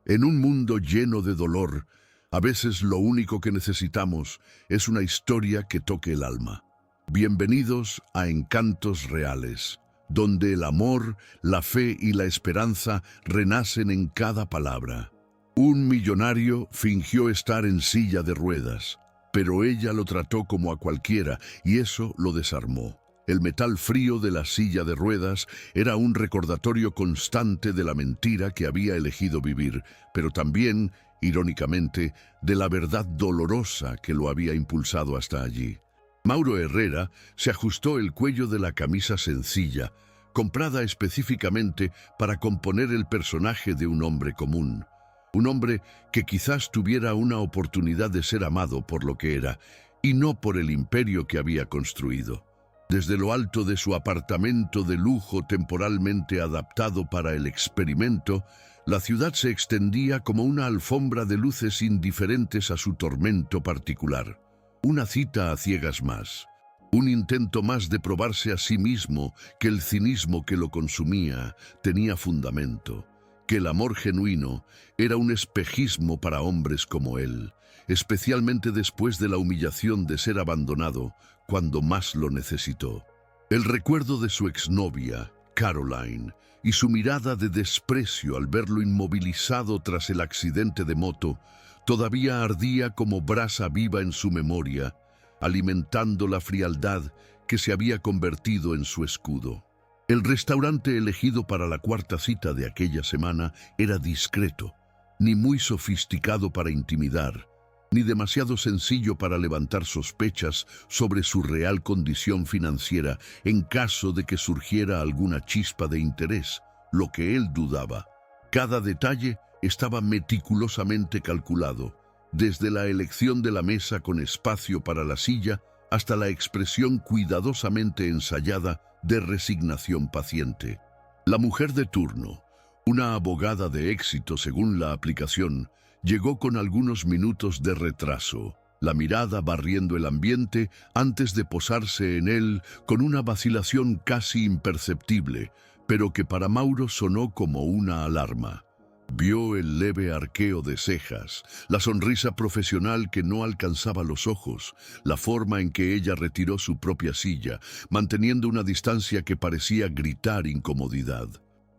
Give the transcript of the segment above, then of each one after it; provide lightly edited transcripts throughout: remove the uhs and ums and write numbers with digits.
En un mundo lleno de dolor, a veces lo único que necesitamos es una historia que toque el alma. Bienvenidos a Encantos Reales, donde el amor, la fe y la esperanza renacen en cada palabra. Un millonario fingió estar en silla de ruedas, pero ella lo trató como a cualquiera y eso lo desarmó. El metal frío de la silla de ruedas era un recordatorio constante de la mentira que había elegido vivir, pero también, irónicamente, de la verdad dolorosa que lo había impulsado hasta allí. Mauro Herrera se ajustó el cuello de la camisa sencilla, comprada específicamente para componer el personaje de un hombre común. Un hombre que quizás tuviera una oportunidad de ser amado por lo que era, y no por el imperio que había construido. Desde lo alto de su apartamento de lujo temporalmente adaptado para el experimento, la ciudad se extendía como una alfombra de luces indiferentes a su tormento particular. Una cita a ciegas más. Un intento más de probarse a sí mismo que el cinismo que lo consumía tenía fundamento, que el amor genuino era un espejismo para hombres como él, especialmente después de la humillación de ser abandonado cuando más lo necesitó. El recuerdo de su exnovia, Caroline, y su mirada de desprecio al verlo inmovilizado tras el accidente de moto, todavía ardía como brasa viva en su memoria, alimentando la frialdad que se había convertido en su escudo. El restaurante elegido para la cuarta cita de aquella semana era discreto, ni muy sofisticado para intimidar, ni demasiado sencillo para levantar sospechas sobre su real condición financiera en caso de que surgiera alguna chispa de interés, lo que él dudaba. Cada detalle estaba meticulosamente calculado, desde la elección de la mesa con espacio para la silla hasta la expresión cuidadosamente ensayada de resignación paciente. La mujer de turno, una abogada de éxito según la aplicación, llegó con algunos minutos de retraso, la mirada barriendo el ambiente antes de posarse en él con una vacilación casi imperceptible, pero que para Mauro sonó como una alarma. Vio el leve arqueo de cejas, la sonrisa profesional que no alcanzaba los ojos, la forma en que ella retiró su propia silla, manteniendo una distancia que parecía gritar incomodidad.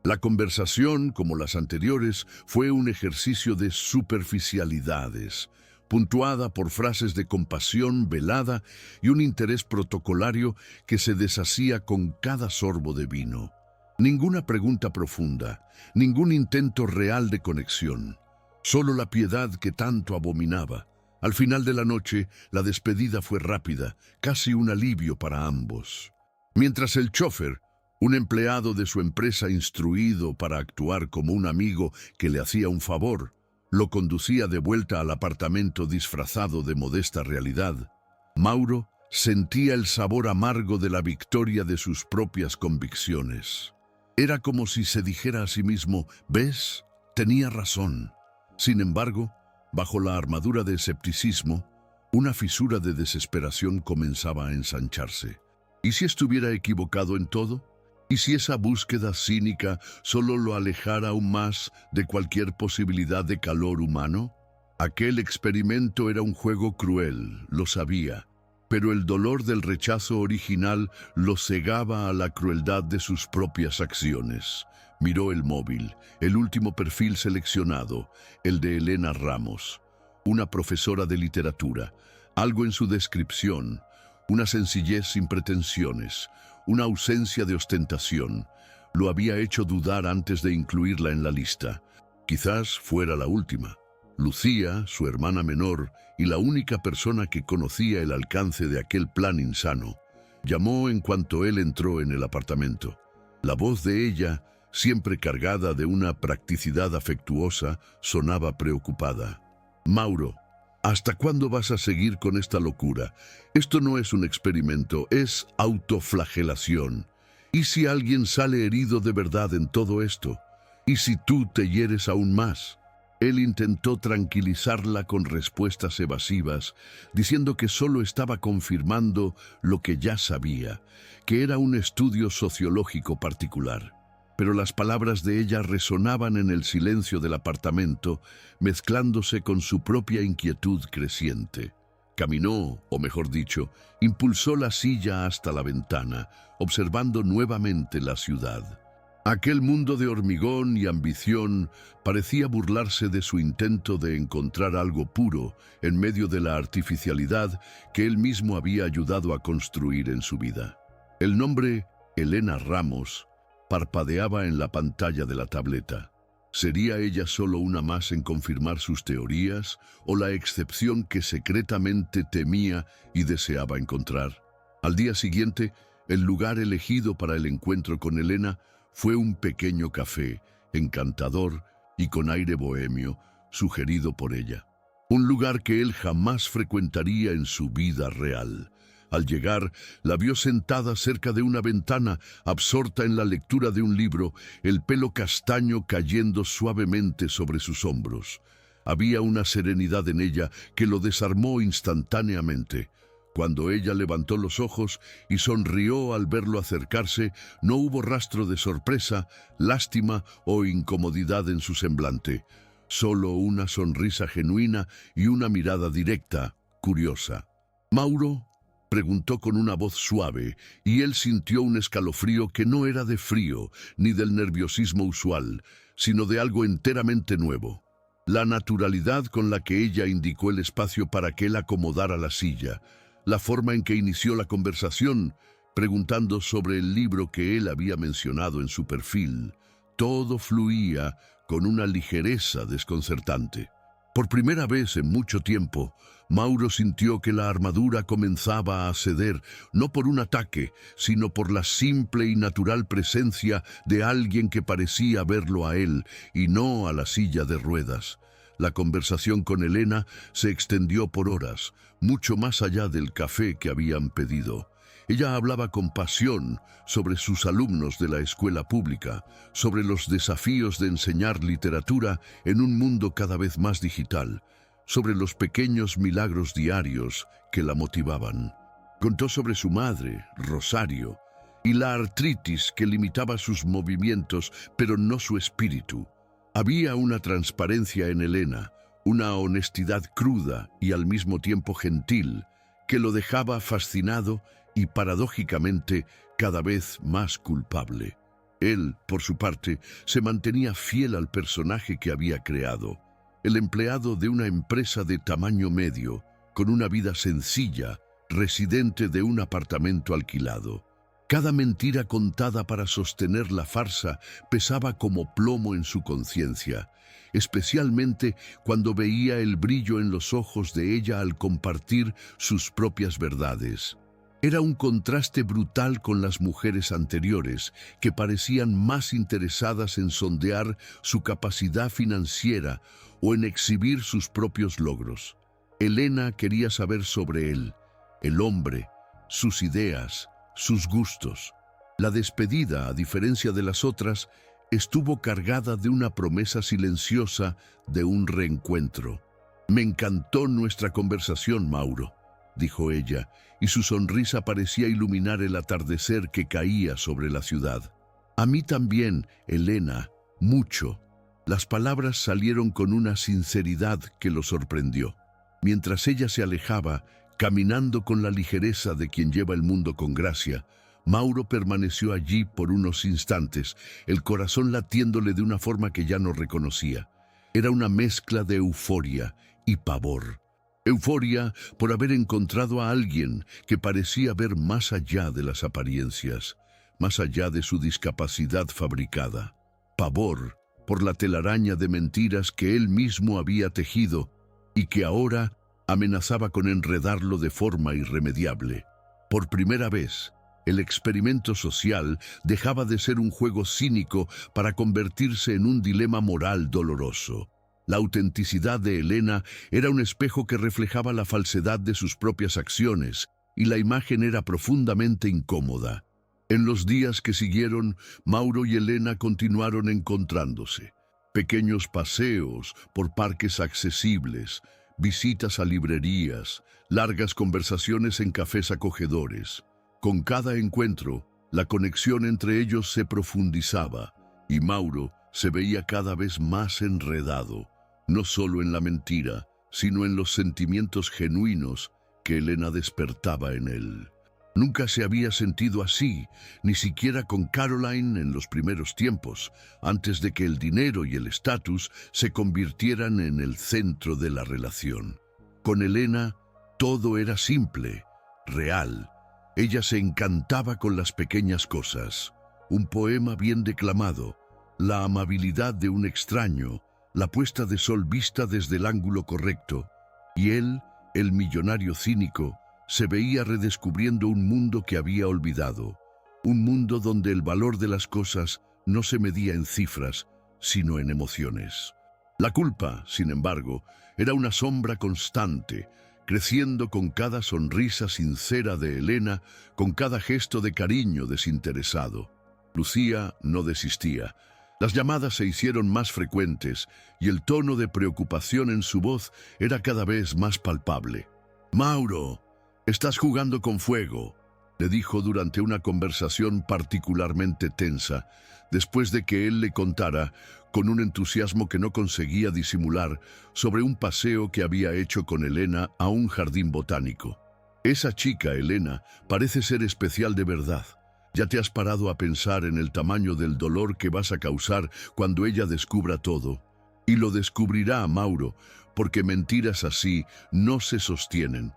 La conversación, como las anteriores, fue un ejercicio de superficialidades, puntuada por frases de compasión velada y un interés protocolario que se deshacía con cada sorbo de vino. Ninguna pregunta profunda, ningún intento real de conexión, solo la piedad que tanto abominaba. Al final de la noche, la despedida fue rápida, casi un alivio para ambos. Mientras el chofer, un empleado de su empresa instruido para actuar como un amigo que le hacía un favor, lo conducía de vuelta al apartamento disfrazado de modesta realidad, Mauro sentía el sabor amargo de la victoria de sus propias convicciones. Era como si se dijera a sí mismo, ¿ves? Tenía razón. Sin embargo, bajo la armadura de escepticismo, una fisura de desesperación comenzaba a ensancharse. ¿Y si estuviera equivocado en todo? ¿Y si esa búsqueda cínica solo lo alejara aún más de cualquier posibilidad de calor humano? Aquel experimento era un juego cruel, lo sabía, pero el dolor del rechazo original lo cegaba a la crueldad de sus propias acciones. Miró el móvil, el último perfil seleccionado, el de Elena Ramos, una profesora de literatura. Algo en su descripción, una sencillez sin pretensiones, una ausencia de ostentación, lo había hecho dudar antes de incluirla en la lista. Quizás fuera la última. Lucía, su hermana menor y la única persona que conocía el alcance de aquel plan insano, llamó en cuanto él entró en el apartamento. La voz de ella, siempre cargada de una practicidad afectuosa, sonaba preocupada. «Mauro, ¿hasta cuándo vas a seguir con esta locura? Esto no es un experimento, es autoflagelación. ¿Y si alguien sale herido de verdad en todo esto? ¿Y si tú te hieres aún más?» Él intentó tranquilizarla con respuestas evasivas, diciendo que solo estaba confirmando lo que ya sabía, que era un estudio sociológico particular. pero las palabras de ella resonaban en el silencio del apartamento, mezclándose con su propia inquietud creciente. Caminó, o mejor dicho, impulsó la silla hasta la ventana, observando nuevamente la ciudad. Aquel mundo de hormigón y ambición parecía burlarse de su intento de encontrar algo puro en medio de la artificialidad que él mismo había ayudado a construir en su vida. El nombre Elena Ramos parpadeaba en la pantalla de la tableta. ¿Sería ella solo una más en confirmar sus teorías o la excepción que secretamente temía y deseaba encontrar? Al día siguiente, el lugar elegido para el encuentro con Elena fue un pequeño café, encantador y con aire bohemio, sugerido por ella. Un lugar que él jamás frecuentaría en su vida real. Al llegar, la vio sentada cerca de una ventana, absorta en la lectura de un libro, el pelo castaño cayendo suavemente sobre sus hombros. Había una serenidad en ella que lo desarmó instantáneamente. Cuando ella levantó los ojos y sonrió al verlo acercarse, no hubo rastro de sorpresa, lástima o incomodidad en su semblante. Solo una sonrisa genuina y una mirada directa, curiosa. «¿Mauro?», preguntó con una voz suave, y él sintió un escalofrío que no era de frío ni del nerviosismo usual, sino de algo enteramente nuevo. La naturalidad con la que ella indicó el espacio para que él acomodara la silla, la forma en que inició la conversación, preguntando sobre el libro que él había mencionado en su perfil, todo fluía con una ligereza desconcertante. Por primera vez en mucho tiempo, Mauro sintió que la armadura comenzaba a ceder, no por un ataque, sino por la simple y natural presencia de alguien que parecía verlo a él y no a la silla de ruedas. La conversación con Elena se extendió por horas, mucho más allá del café que habían pedido. Ella hablaba con pasión sobre sus alumnos de la escuela pública, sobre los desafíos de enseñar literatura en un mundo cada vez más digital, sobre los pequeños milagros diarios que la motivaban. Contó sobre su madre, Rosario, y la artritis que limitaba sus movimientos, pero no su espíritu. Había una transparencia en Elena, una honestidad cruda y al mismo tiempo gentil, que lo dejaba fascinado y paradójicamente cada vez más culpable. Él, por su parte, se mantenía fiel al personaje que había creado, el empleado de una empresa de tamaño medio, con una vida sencilla, residente de un apartamento alquilado. Cada mentira contada para sostener la farsa pesaba como plomo en su conciencia, especialmente cuando veía el brillo en los ojos de ella al compartir sus propias verdades. Era un contraste brutal con las mujeres anteriores, que parecían más interesadas en sondear su capacidad financiera o en exhibir sus propios logros. Elena quería saber sobre él, el hombre, sus ideas, sus gustos. La despedida, a diferencia de las otras, estuvo cargada de una promesa silenciosa de un reencuentro. «Me encantó nuestra conversación, Mauro», dijo ella, y su sonrisa parecía iluminar el atardecer que caía sobre la ciudad. «A mí también, Elena, mucho». Las palabras salieron con una sinceridad que lo sorprendió. Mientras ella se alejaba, caminando con la ligereza de quien lleva el mundo con gracia, Mauro permaneció allí por unos instantes, el corazón latiéndole de una forma que ya no reconocía. Era una mezcla de euforia y pavor. Euforia por haber encontrado a alguien que parecía ver más allá de las apariencias, más allá de su discapacidad fabricada. Pavor por la telaraña de mentiras que él mismo había tejido y que ahora amenazaba con enredarlo de forma irremediable. Por primera vez, el experimento social dejaba de ser un juego cínico para convertirse en un dilema moral doloroso. La autenticidad de Elena era un espejo que reflejaba la falsedad de sus propias acciones, y la imagen era profundamente incómoda. En los días que siguieron, Mauro y Elena continuaron encontrándose. Pequeños paseos por parques accesibles, visitas a librerías, largas conversaciones en cafés acogedores. Con cada encuentro, la conexión entre ellos se profundizaba, y Mauro se veía cada vez más enredado, no solo en la mentira, sino en los sentimientos genuinos que Elena despertaba en él. Nunca se había sentido así, ni siquiera con Caroline en los primeros tiempos, antes de que el dinero y el estatus se convirtieran en el centro de la relación. Con Elena todo era simple, real. Ella se encantaba con las pequeñas cosas. Un poema bien declamado, la amabilidad de un extraño, la puesta de sol vista desde el ángulo correcto, y él, el millonario cínico, se veía redescubriendo un mundo que había olvidado, un mundo donde el valor de las cosas no se medía en cifras, sino en emociones. La culpa, sin embargo, era una sombra constante, creciendo con cada sonrisa sincera de Elena, con cada gesto de cariño desinteresado. Lucía no desistía. Las llamadas se hicieron más frecuentes y el tono de preocupación en su voz era cada vez más palpable. «Mauro, estás jugando con fuego», le dijo durante una conversación particularmente tensa, después de que él le contara, con un entusiasmo que no conseguía disimular, sobre un paseo que había hecho con Elena a un jardín botánico. «Esa chica, Elena, parece ser especial de verdad. ¿Ya te has parado a pensar en el tamaño del dolor que vas a causar cuando ella descubra todo? Y lo descubrirá, Mauro, porque mentiras así no se sostienen.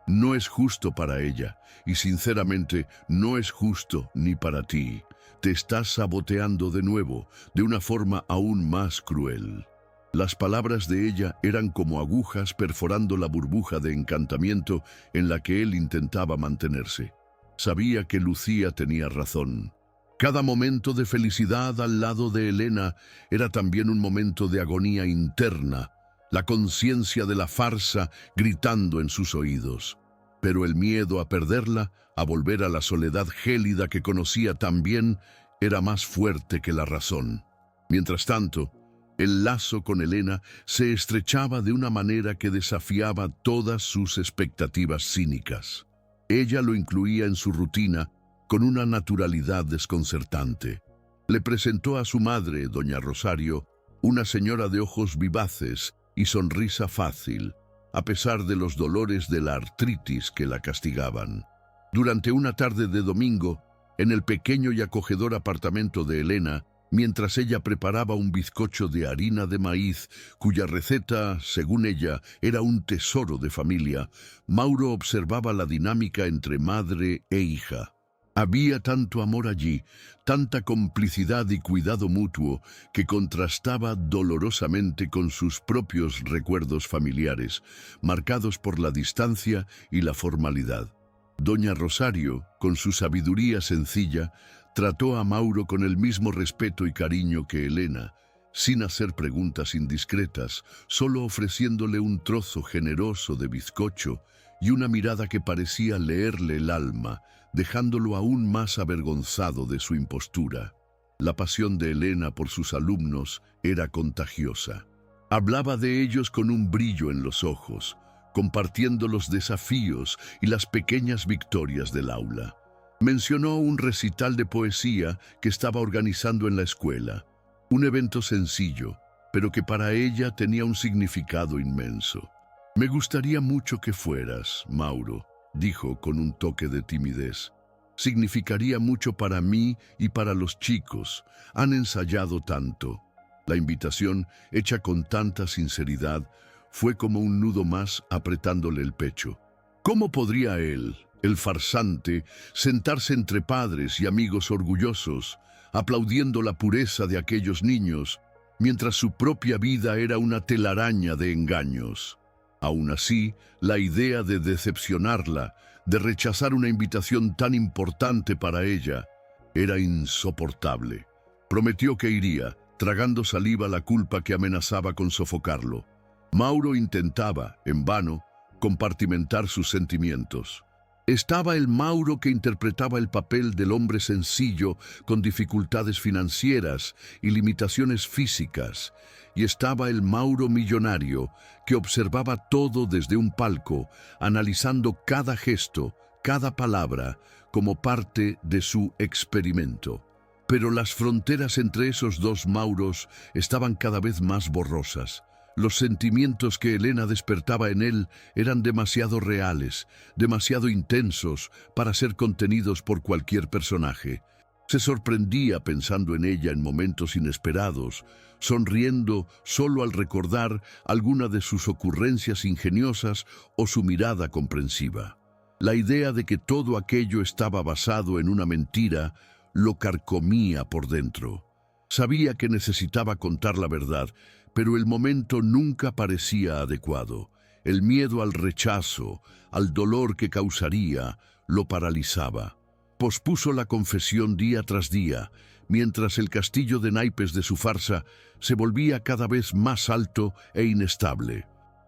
No es justo para ella, y sinceramente no es justo ni para ti. Te estás saboteando de nuevo, de una forma aún más cruel». Las palabras de ella eran como agujas perforando la burbuja de encantamiento en la que él intentaba mantenerse. Sabía que Lucía tenía razón. Cada momento de felicidad al lado de Elena era también un momento de agonía interna, la conciencia de la farsa gritando en sus oídos. Pero el miedo a perderla, a volver a la soledad gélida que conocía tan bien, era más fuerte que la razón. Mientras tanto, el lazo con Elena se estrechaba de una manera que desafiaba todas sus expectativas cínicas. Ella lo incluía en su rutina con una naturalidad desconcertante. Le presentó a su madre, doña Rosario, una señora de ojos vivaces y sonrisa fácil, a pesar de los dolores de la artritis que la castigaban. Durante una tarde de domingo, en el pequeño y acogedor apartamento de Elena, mientras ella preparaba un bizcocho de harina de maíz, cuya receta, según ella, era un tesoro de familia, Mauro observaba la dinámica entre madre e hija. Había tanto amor allí, tanta complicidad y cuidado mutuo, que contrastaba dolorosamente con sus propios recuerdos familiares, marcados por la distancia y la formalidad. Doña Rosario, con su sabiduría sencilla, trató a Mauro con el mismo respeto y cariño que Elena, sin hacer preguntas indiscretas, solo ofreciéndole un trozo generoso de bizcocho y una mirada que parecía leerle el alma, dejándolo aún más avergonzado de su impostura. La pasión de Elena por sus alumnos era contagiosa. Hablaba de ellos con un brillo en los ojos, compartiendo los desafíos y las pequeñas victorias del aula. Mencionó un recital de poesía que estaba organizando en la escuela, un evento sencillo, pero que para ella tenía un significado inmenso. «Me gustaría mucho que fueras, Mauro», dijo con un toque de timidez. «Significaría mucho para mí y para los chicos. Han ensayado tanto». La invitación, hecha con tanta sinceridad, fue como un nudo más apretándole el pecho. ¿Cómo podría él, el farsante, sentarse entre padres y amigos orgullosos, aplaudiendo la pureza de aquellos niños, mientras su propia vida era una telaraña de engaños? Aún así, la idea de decepcionarla, de rechazar una invitación tan importante para ella, era insoportable. Prometió que iría, tragando saliva la culpa que amenazaba con sofocarlo. Mauro intentaba, en vano, compartimentar sus sentimientos. Estaba el Mauro que interpretaba el papel del hombre sencillo con dificultades financieras y limitaciones físicas, y estaba el Mauro millonario que observaba todo desde un palco, analizando cada gesto, cada palabra, como parte de su experimento. Pero las fronteras entre esos dos Mauros estaban cada vez más borrosas. Los sentimientos que Elena despertaba en él eran demasiado reales, demasiado intensos para ser contenidos por cualquier personaje. Se sorprendía pensando en ella en momentos inesperados, sonriendo solo al recordar alguna de sus ocurrencias ingeniosas o su mirada comprensiva. La idea de que todo aquello estaba basado en una mentira lo carcomía por dentro. Sabía que necesitaba contar la verdad, pero el momento nunca parecía adecuado. El miedo al rechazo, al dolor que causaría, lo paralizaba. Pospuso la confesión día tras día, mientras el castillo de naipes de su farsa se volvía cada vez más alto e inestable.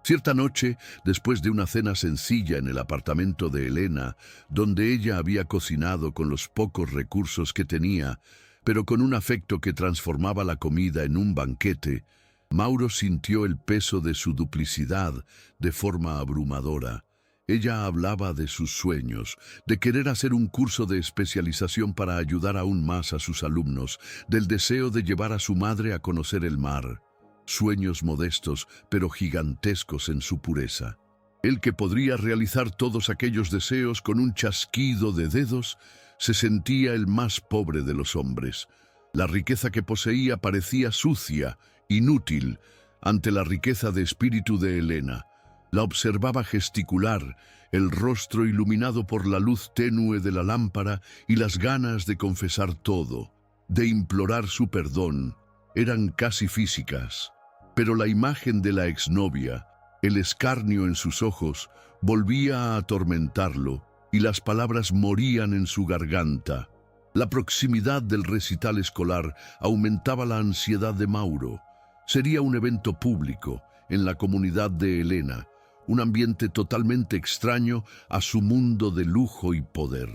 Cierta noche, después de una cena sencilla en el apartamento de Elena, donde ella había cocinado con los pocos recursos que tenía, pero con un afecto que transformaba la comida en un banquete, Mauro sintió el peso de su duplicidad de forma abrumadora. Ella hablaba de sus sueños, de querer hacer un curso de especialización para ayudar aún más a sus alumnos, del deseo de llevar a su madre a conocer el mar. Sueños modestos, pero gigantescos en su pureza. Él, que podría realizar todos aquellos deseos con un chasquido de dedos, se sentía el más pobre de los hombres. La riqueza que poseía parecía sucia, inútil, ante la riqueza de espíritu de Elena. La observaba gesticular, el rostro iluminado por la luz tenue de la lámpara y las ganas de confesar todo, de implorar su perdón, eran casi físicas. Pero la imagen de la exnovia, el escarnio en sus ojos, volvía a atormentarlo y las palabras morían en su garganta. La proximidad del recital escolar aumentaba la ansiedad de Mauro. Sería un evento público, en la comunidad de Elena, un ambiente totalmente extraño a su mundo de lujo y poder.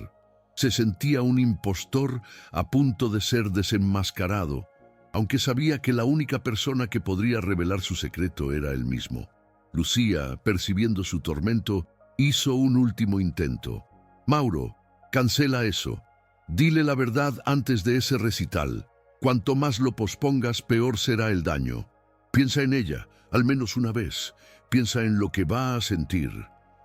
Se sentía un impostor a punto de ser desenmascarado, aunque sabía que la única persona que podría revelar su secreto era él mismo. Lucía, percibiendo su tormento, hizo un último intento. «Mauro, cancela eso. Dile la verdad antes de ese recital. Cuanto más lo pospongas, peor será el daño. Piensa en ella, al menos una vez. Piensa en lo que va a sentir».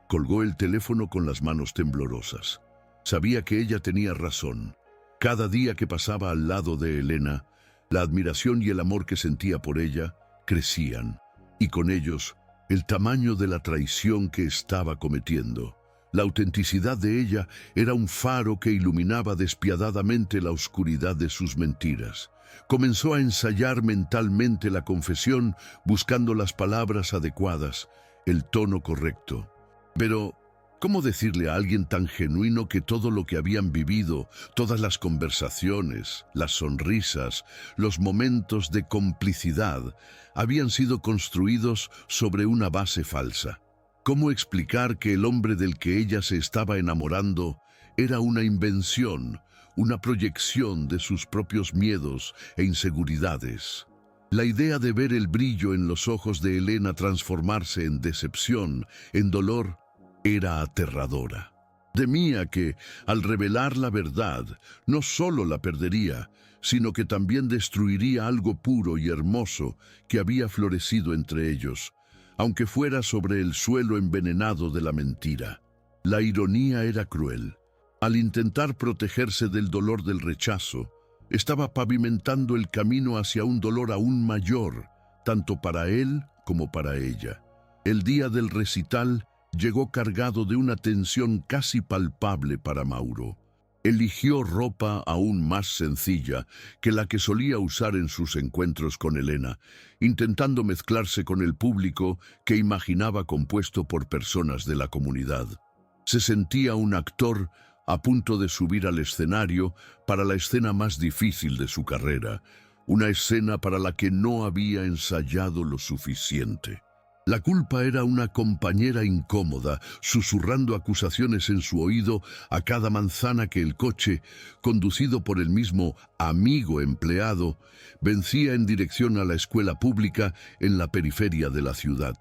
Colgó el teléfono con las manos temblorosas. Sabía que ella tenía razón. Cada día que pasaba al lado de Elena, la admiración y el amor que sentía por ella crecían, y con ellos, el tamaño de la traición que estaba cometiendo. La autenticidad de ella era un faro que iluminaba despiadadamente la oscuridad de sus mentiras. Comenzó a ensayar mentalmente la confesión, buscando las palabras adecuadas, el tono correcto. Pero, ¿cómo decirle a alguien tan genuino que todo lo que habían vivido, todas las conversaciones, las sonrisas, los momentos de complicidad, habían sido construidos sobre una base falsa? ¿Cómo explicar que el hombre del que ella se estaba enamorando era una invención, una proyección de sus propios miedos e inseguridades? La idea de ver el brillo en los ojos de Elena transformarse en decepción, en dolor, era aterradora. Temía que, al revelar la verdad, no solo la perdería, sino que también destruiría algo puro y hermoso que había florecido entre ellos, aunque fuera sobre el suelo envenenado de la mentira. La ironía era cruel. Al intentar protegerse del dolor del rechazo, estaba pavimentando el camino hacia un dolor aún mayor, tanto para él como para ella. El día del recital llegó cargado de una tensión casi palpable para Mauro. Eligió ropa aún más sencilla que la que solía usar en sus encuentros con Elena, intentando mezclarse con el público que imaginaba compuesto por personas de la comunidad. Se sentía un actor a punto de subir al escenario para la escena más difícil de su carrera, una escena para la que no había ensayado lo suficiente. La culpa era una compañera incómoda, susurrando acusaciones en su oído a cada manzana que el coche, conducido por el mismo amigo empleado, vencía en dirección a la escuela pública en la periferia de la ciudad.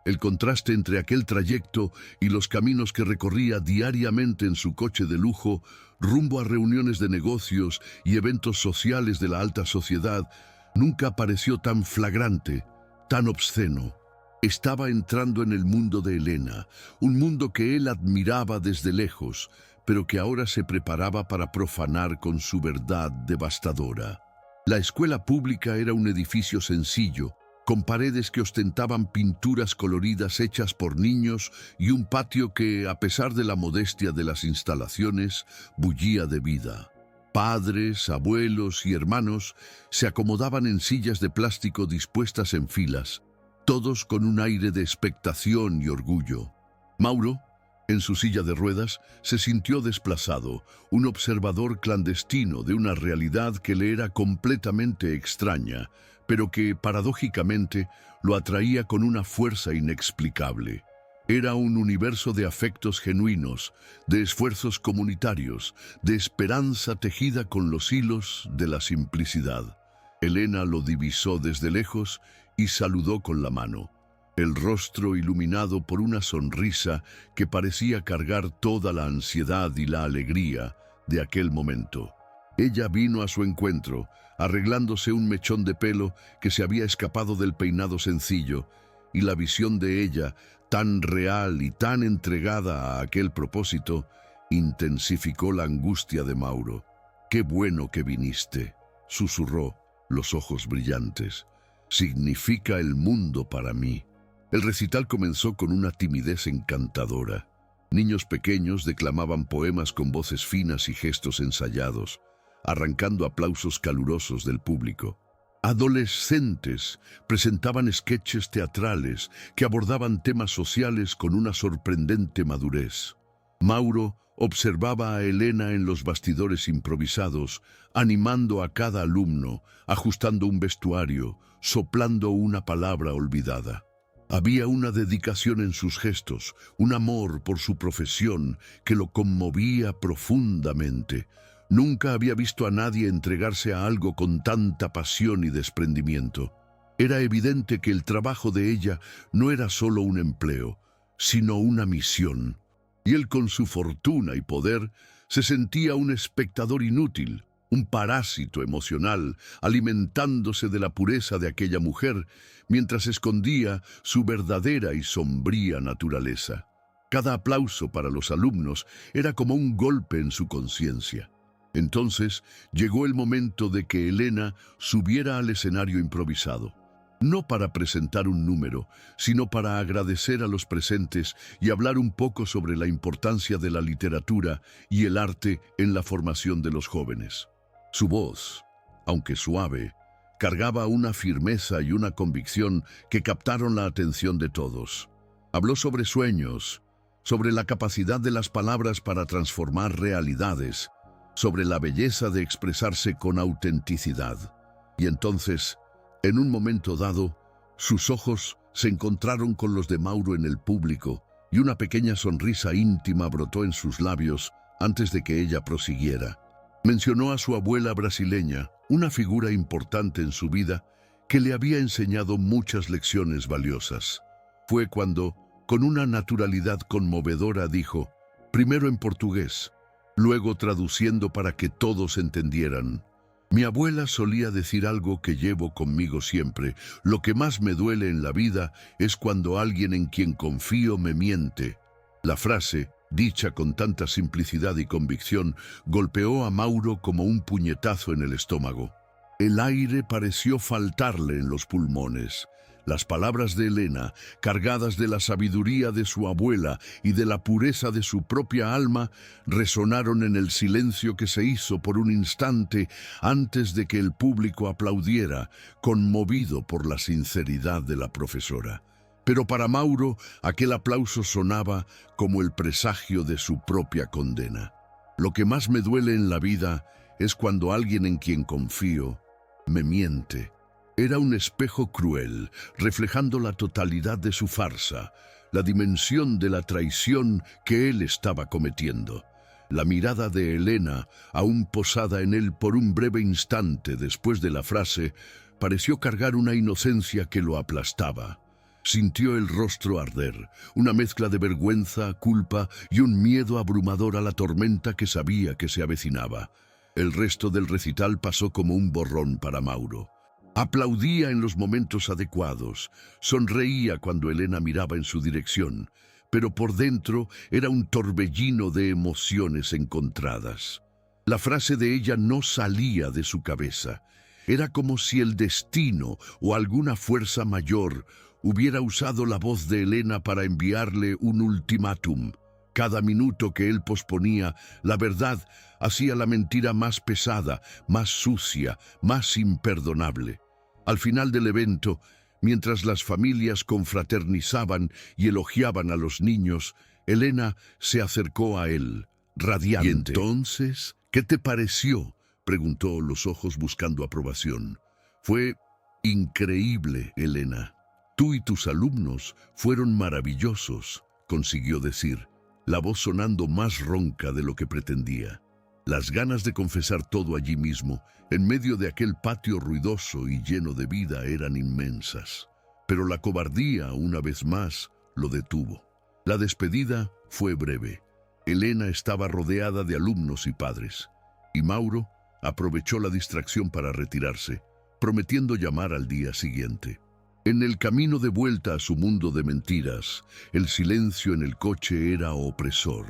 El contraste entre aquel trayecto y los caminos que recorría diariamente en su coche de lujo, rumbo a reuniones de negocios y eventos sociales de la alta sociedad, nunca pareció tan flagrante, tan obsceno. Estaba entrando en el mundo de Elena, un mundo que él admiraba desde lejos, pero que ahora se preparaba para profanar con su verdad devastadora. La escuela pública era un edificio sencillo, con paredes que ostentaban pinturas coloridas hechas por niños y un patio que, a pesar de la modestia de las instalaciones, bullía de vida. Padres, abuelos y hermanos se acomodaban en sillas de plástico dispuestas en filas, todos con un aire de expectación y orgullo. Mauro, en su silla de ruedas, se sintió desplazado, un observador clandestino de una realidad que le era completamente extraña, pero que, paradójicamente, lo atraía con una fuerza inexplicable. Era un universo de afectos genuinos, de esfuerzos comunitarios, de esperanza tejida con los hilos de la simplicidad. Elena lo divisó desde lejos y saludó con la mano, el rostro iluminado por una sonrisa que parecía cargar toda la ansiedad y la alegría de aquel momento. Ella vino a su encuentro, arreglándose un mechón de pelo que se había escapado del peinado sencillo, y la visión de ella, tan real y tan entregada a aquel propósito, intensificó la angustia de Mauro. «Qué bueno que viniste», susurró, los ojos brillantes. «Significa el mundo para mí». El recital comenzó con una timidez encantadora. Niños pequeños declamaban poemas con voces finas y gestos ensayados, arrancando aplausos calurosos del público. Adolescentes presentaban sketches teatrales que abordaban temas sociales con una sorprendente madurez. Mauro observaba a Elena en los bastidores improvisados, animando a cada alumno, ajustando un vestuario, soplando una palabra olvidada. Había una dedicación en sus gestos, un amor por su profesión que lo conmovía profundamente. Nunca había visto a nadie entregarse a algo con tanta pasión y desprendimiento. Era evidente que el trabajo de ella no era solo un empleo, sino una misión. Y él, con su fortuna y poder, se sentía un espectador inútil, un parásito emocional, alimentándose de la pureza de aquella mujer, mientras escondía su verdadera y sombría naturaleza. Cada aplauso para los alumnos era como un golpe en su conciencia. Entonces llegó el momento de que Elena subiera al escenario improvisado, no para presentar un número, sino para agradecer a los presentes y hablar un poco sobre la importancia de la literatura y el arte en la formación de los jóvenes. Su voz, aunque suave, cargaba una firmeza y una convicción que captaron la atención de todos. Habló sobre sueños, sobre la capacidad de las palabras para transformar realidades, sobre la belleza de expresarse con autenticidad. Y entonces, en un momento dado, sus ojos se encontraron con los de Mauro en el público y una pequeña sonrisa íntima brotó en sus labios antes de que ella prosiguiera. Mencionó a su abuela brasileña, una figura importante en su vida que le había enseñado muchas lecciones valiosas. Fue cuando, con una naturalidad conmovedora, dijo, primero en portugués, luego traduciendo para que todos entendieran: «Mi abuela solía decir algo que llevo conmigo siempre. Lo que más me duele en la vida es cuando alguien en quien confío me miente». La frase, dicha con tanta simplicidad y convicción, golpeó a Mauro como un puñetazo en el estómago. El aire pareció faltarle en los pulmones. Las palabras de Elena, cargadas de la sabiduría de su abuela y de la pureza de su propia alma, resonaron en el silencio que se hizo por un instante antes de que el público aplaudiera, conmovido por la sinceridad de la profesora. Pero para Mauro, aquel aplauso sonaba como el presagio de su propia condena. Lo que más me duele en la vida es cuando alguien en quien confío me miente. Era un espejo cruel, reflejando la totalidad de su farsa, la dimensión de la traición que él estaba cometiendo. La mirada de Elena, aún posada en él por un breve instante después de la frase, pareció cargar una inocencia que lo aplastaba. Sintió el rostro arder, una mezcla de vergüenza, culpa y un miedo abrumador a la tormenta que sabía que se avecinaba. El resto del recital pasó como un borrón para Mauro. Aplaudía en los momentos adecuados, sonreía cuando Elena miraba en su dirección, pero por dentro era un torbellino de emociones encontradas. La frase de ella no salía de su cabeza. Era como si el destino o alguna fuerza mayor hubiera usado la voz de Elena para enviarle un ultimátum. Cada minuto que él posponía, la verdad hacía la mentira más pesada, más sucia, más imperdonable. Al final del evento, mientras las familias confraternizaban y elogiaban a los niños, Elena se acercó a él, radiante. ¿Y entonces qué te pareció?, preguntó, los ojos buscando aprobación. Fue increíble, Elena. Tú y tus alumnos fueron maravillosos, consiguió decir, la voz sonando más ronca de lo que pretendía. Las ganas de confesar todo allí mismo, en medio de aquel patio ruidoso y lleno de vida, eran inmensas. Pero la cobardía, una vez más, lo detuvo. La despedida fue breve. Elena estaba rodeada de alumnos y padres, y Mauro aprovechó la distracción para retirarse, prometiendo llamar al día siguiente. En el camino de vuelta a su mundo de mentiras, el silencio en el coche era opresor.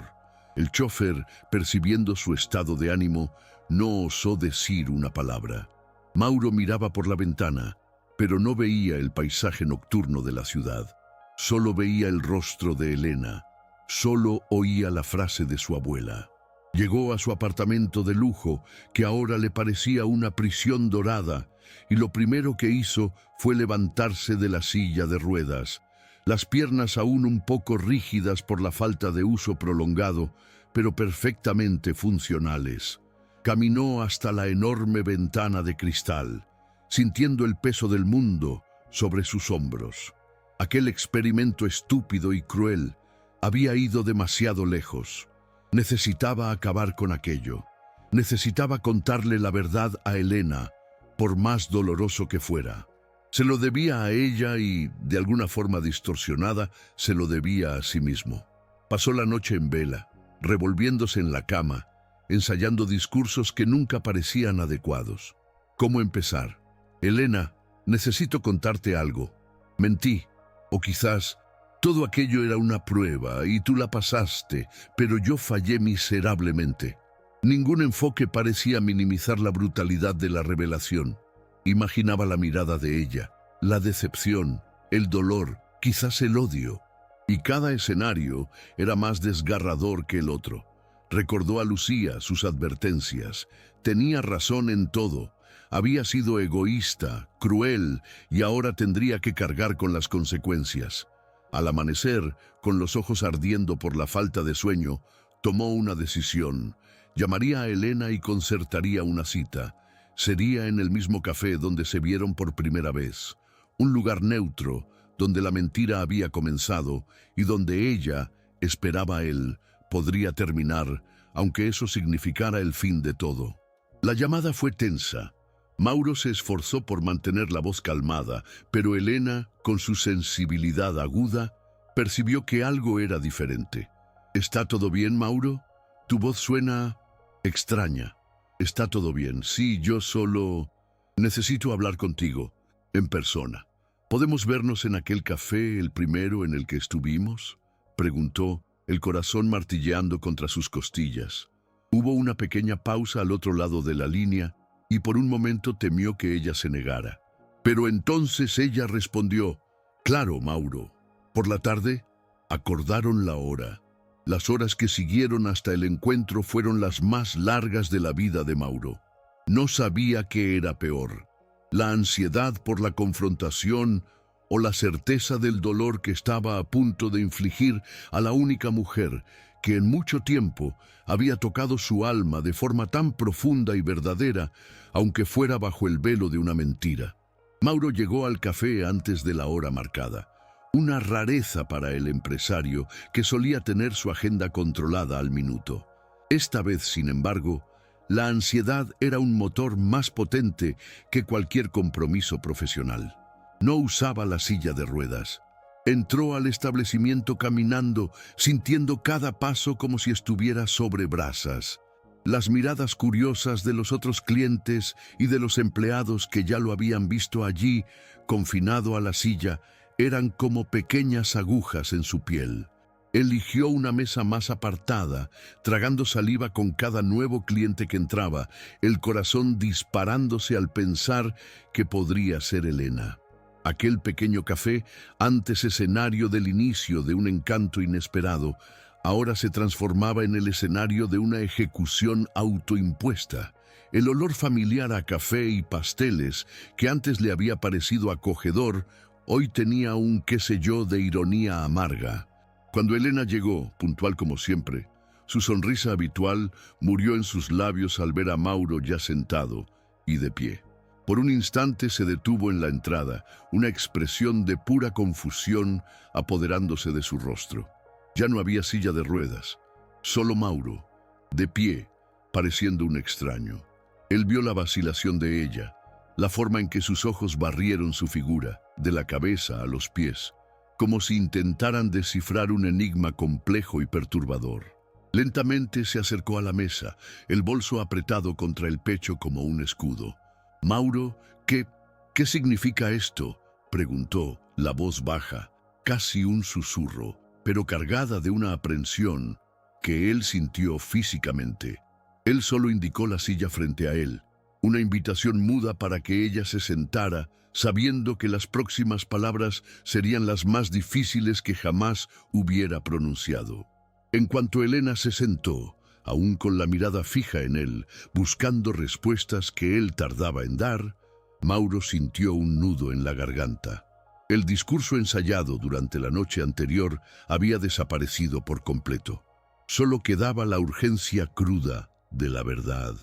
El chófer, percibiendo su estado de ánimo, no osó decir una palabra. Mauro miraba por la ventana, pero no veía el paisaje nocturno de la ciudad. Solo veía el rostro de Elena. Solo oía la frase de su abuela. Llegó a su apartamento de lujo, que ahora le parecía una prisión dorada, y lo primero que hizo fue levantarse de la silla de ruedas, las piernas aún un poco rígidas por la falta de uso prolongado, pero perfectamente funcionales. Caminó hasta la enorme ventana de cristal, sintiendo el peso del mundo sobre sus hombros. Aquel experimento estúpido y cruel había ido demasiado lejos. Necesitaba acabar con aquello. Necesitaba contarle la verdad a Elena, por más doloroso que fuera. Se lo debía a ella y, de alguna forma distorsionada, se lo debía a sí mismo. Pasó la noche en vela, revolviéndose en la cama, ensayando discursos que nunca parecían adecuados. ¿Cómo empezar? Elena, necesito contarte algo. Mentí, o quizás todo aquello era una prueba y tú la pasaste, pero yo fallé miserablemente. Ningún enfoque parecía minimizar la brutalidad de la revelación. Imaginaba la mirada de ella, la decepción, el dolor, quizás el odio. Y cada escenario era más desgarrador que el otro. Recordó a Lucía, sus advertencias. Tenía razón en todo. Había sido egoísta, cruel, y ahora tendría que cargar con las consecuencias. Al amanecer, con los ojos ardiendo por la falta de sueño, tomó una decisión. Llamaría a Elena y concertaría una cita. Sería en el mismo café donde se vieron por primera vez. Un lugar neutro, donde la mentira había comenzado y donde ella, esperaba a él, podría terminar, aunque eso significara el fin de todo. La llamada fue tensa. Mauro se esforzó por mantener la voz calmada, pero Elena, con su sensibilidad aguda, percibió que algo era diferente. ¿Está todo bien, Mauro? Tu voz suena extraña. Está todo bien. Sí, yo solo necesito hablar contigo, en persona. ¿Podemos vernos en aquel café, el primero en el que estuvimos?, preguntó, el corazón martilleando contra sus costillas. Hubo una pequeña pausa al otro lado de la línea, y por un momento temió que ella se negara. Pero entonces ella respondió, «Claro, Mauro». Por la tarde, acordaron la hora. Las horas que siguieron hasta el encuentro fueron las más largas de la vida de Mauro. No sabía qué era peor, la ansiedad por la confrontación o la certeza del dolor que estaba a punto de infligir a la única mujer que en mucho tiempo había tocado su alma de forma tan profunda y verdadera, aunque fuera bajo el velo de una mentira. Mauro llegó al café antes de la hora marcada, una rareza para el empresario que solía tener su agenda controlada al minuto. Esta vez, sin embargo, la ansiedad era un motor más potente que cualquier compromiso profesional. No usaba la silla de ruedas. Entró al establecimiento caminando, sintiendo cada paso como si estuviera sobre brasas. Las miradas curiosas de los otros clientes y de los empleados que ya lo habían visto allí, confinado a la silla, eran como pequeñas agujas en su piel. Eligió una mesa más apartada, tragando saliva con cada nuevo cliente que entraba, el corazón disparándose al pensar que podría ser Elena. Aquel pequeño café, antes escenario del inicio de un encanto inesperado, ahora se transformaba en el escenario de una ejecución autoimpuesta. El olor familiar a café y pasteles, que antes le había parecido acogedor, hoy tenía un qué sé yo de ironía amarga. Cuando Elena llegó, puntual como siempre, su sonrisa habitual murió en sus labios al ver a Mauro ya sentado y de pie. Por un instante se detuvo en la entrada, una expresión de pura confusión apoderándose de su rostro. Ya no había silla de ruedas, solo Mauro, de pie, pareciendo un extraño. Él vio la vacilación de ella, la forma en que sus ojos barrieron su figura, de la cabeza a los pies, como si intentaran descifrar un enigma complejo y perturbador. Lentamente se acercó a la mesa, el bolso apretado contra el pecho como un escudo. «Mauro, ¿qué significa esto?», preguntó, la voz baja, casi un susurro, pero cargada de una aprensión que él sintió físicamente. Él solo indicó la silla frente a él, una invitación muda para que ella se sentara, sabiendo que las próximas palabras serían las más difíciles que jamás hubiera pronunciado. En cuanto Elena se sentó, aún con la mirada fija en él, buscando respuestas que él tardaba en dar, Mauro sintió un nudo en la garganta. El discurso ensayado durante la noche anterior había desaparecido por completo. Solo quedaba la urgencia cruda de la verdad.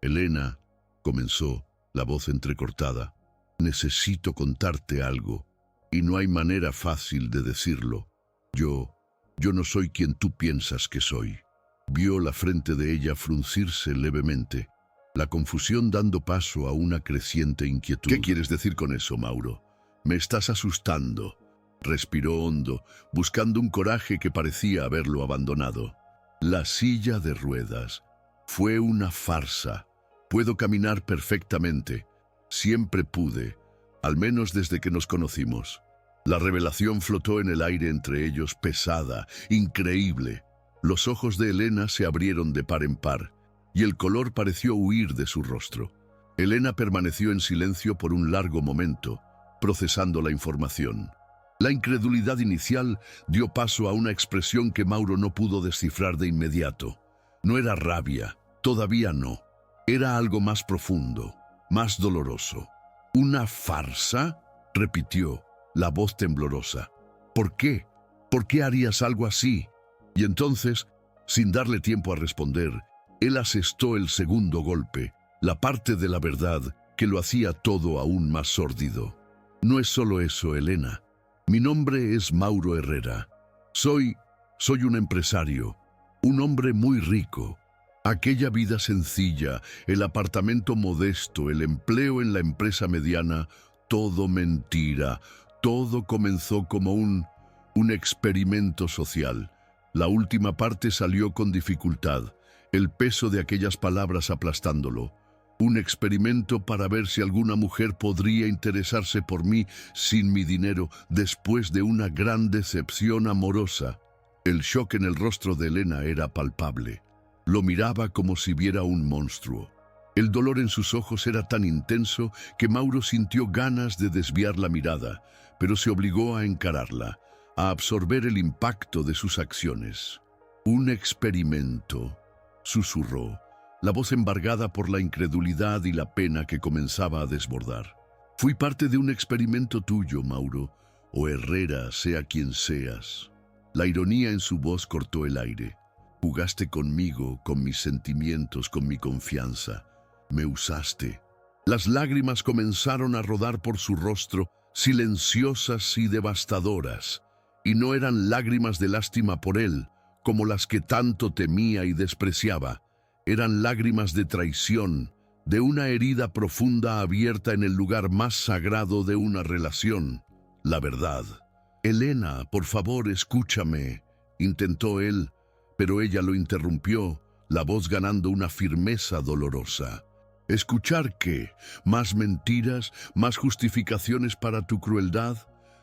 «Elena», comenzó, la voz entrecortada, «necesito contarte algo, y no hay manera fácil de decirlo. Yo no soy quien tú piensas que soy». Vio la frente de ella fruncirse levemente, la confusión dando paso a una creciente inquietud. «¿Qué quieres decir con eso, Mauro? Me estás asustando». Respiró hondo, buscando un coraje que parecía haberlo abandonado. «La silla de ruedas fue una farsa. Puedo caminar perfectamente. Siempre pude, al menos desde que nos conocimos». La revelación flotó en el aire entre ellos, pesada, increíble. Los ojos de Elena se abrieron de par en par, y el color pareció huir de su rostro. Elena permaneció en silencio por un largo momento, procesando la información. La incredulidad inicial dio paso a una expresión que Mauro no pudo descifrar de inmediato. No era rabia, todavía no. Era algo más profundo, más doloroso. «¿Una farsa?», repitió, la voz temblorosa. «¿Por qué? ¿Por qué harías algo así?». Y entonces, sin darle tiempo a responder, él asestó el segundo golpe, la parte de la verdad que lo hacía todo aún más sórdido. «No es solo eso, Elena. Mi nombre es Mauro Herrera. Soy un empresario, un hombre muy rico. Aquella vida sencilla, el apartamento modesto, el empleo en la empresa mediana, todo mentira. Todo comenzó como un experimento social». La última parte salió con dificultad, el peso de aquellas palabras aplastándolo. «Un experimento para ver si alguna mujer podría interesarse por mí sin mi dinero después de una gran decepción amorosa». El shock en el rostro de Elena era palpable. Lo miraba como si viera un monstruo. El dolor en sus ojos era tan intenso que Mauro sintió ganas de desviar la mirada, pero se obligó a encararla, a absorber el impacto de sus acciones. «Un experimento», susurró, la voz embargada por la incredulidad y la pena que comenzaba a desbordar. «Fui parte de un experimento tuyo, Mauro, o Herrera, sea quien seas». La ironía en su voz cortó el aire. «Jugaste conmigo, con mis sentimientos, con mi confianza. Me usaste». Las lágrimas comenzaron a rodar por su rostro, silenciosas y devastadoras. Y no eran lágrimas de lástima por él, como las que tanto temía y despreciaba. Eran lágrimas de traición, de una herida profunda abierta en el lugar más sagrado de una relación, la verdad. Elena, por favor, escúchame, intentó él, pero ella lo interrumpió, la voz ganando una firmeza dolorosa. ¿Escuchar qué? ¿Más mentiras? ¿Más justificaciones para tu crueldad?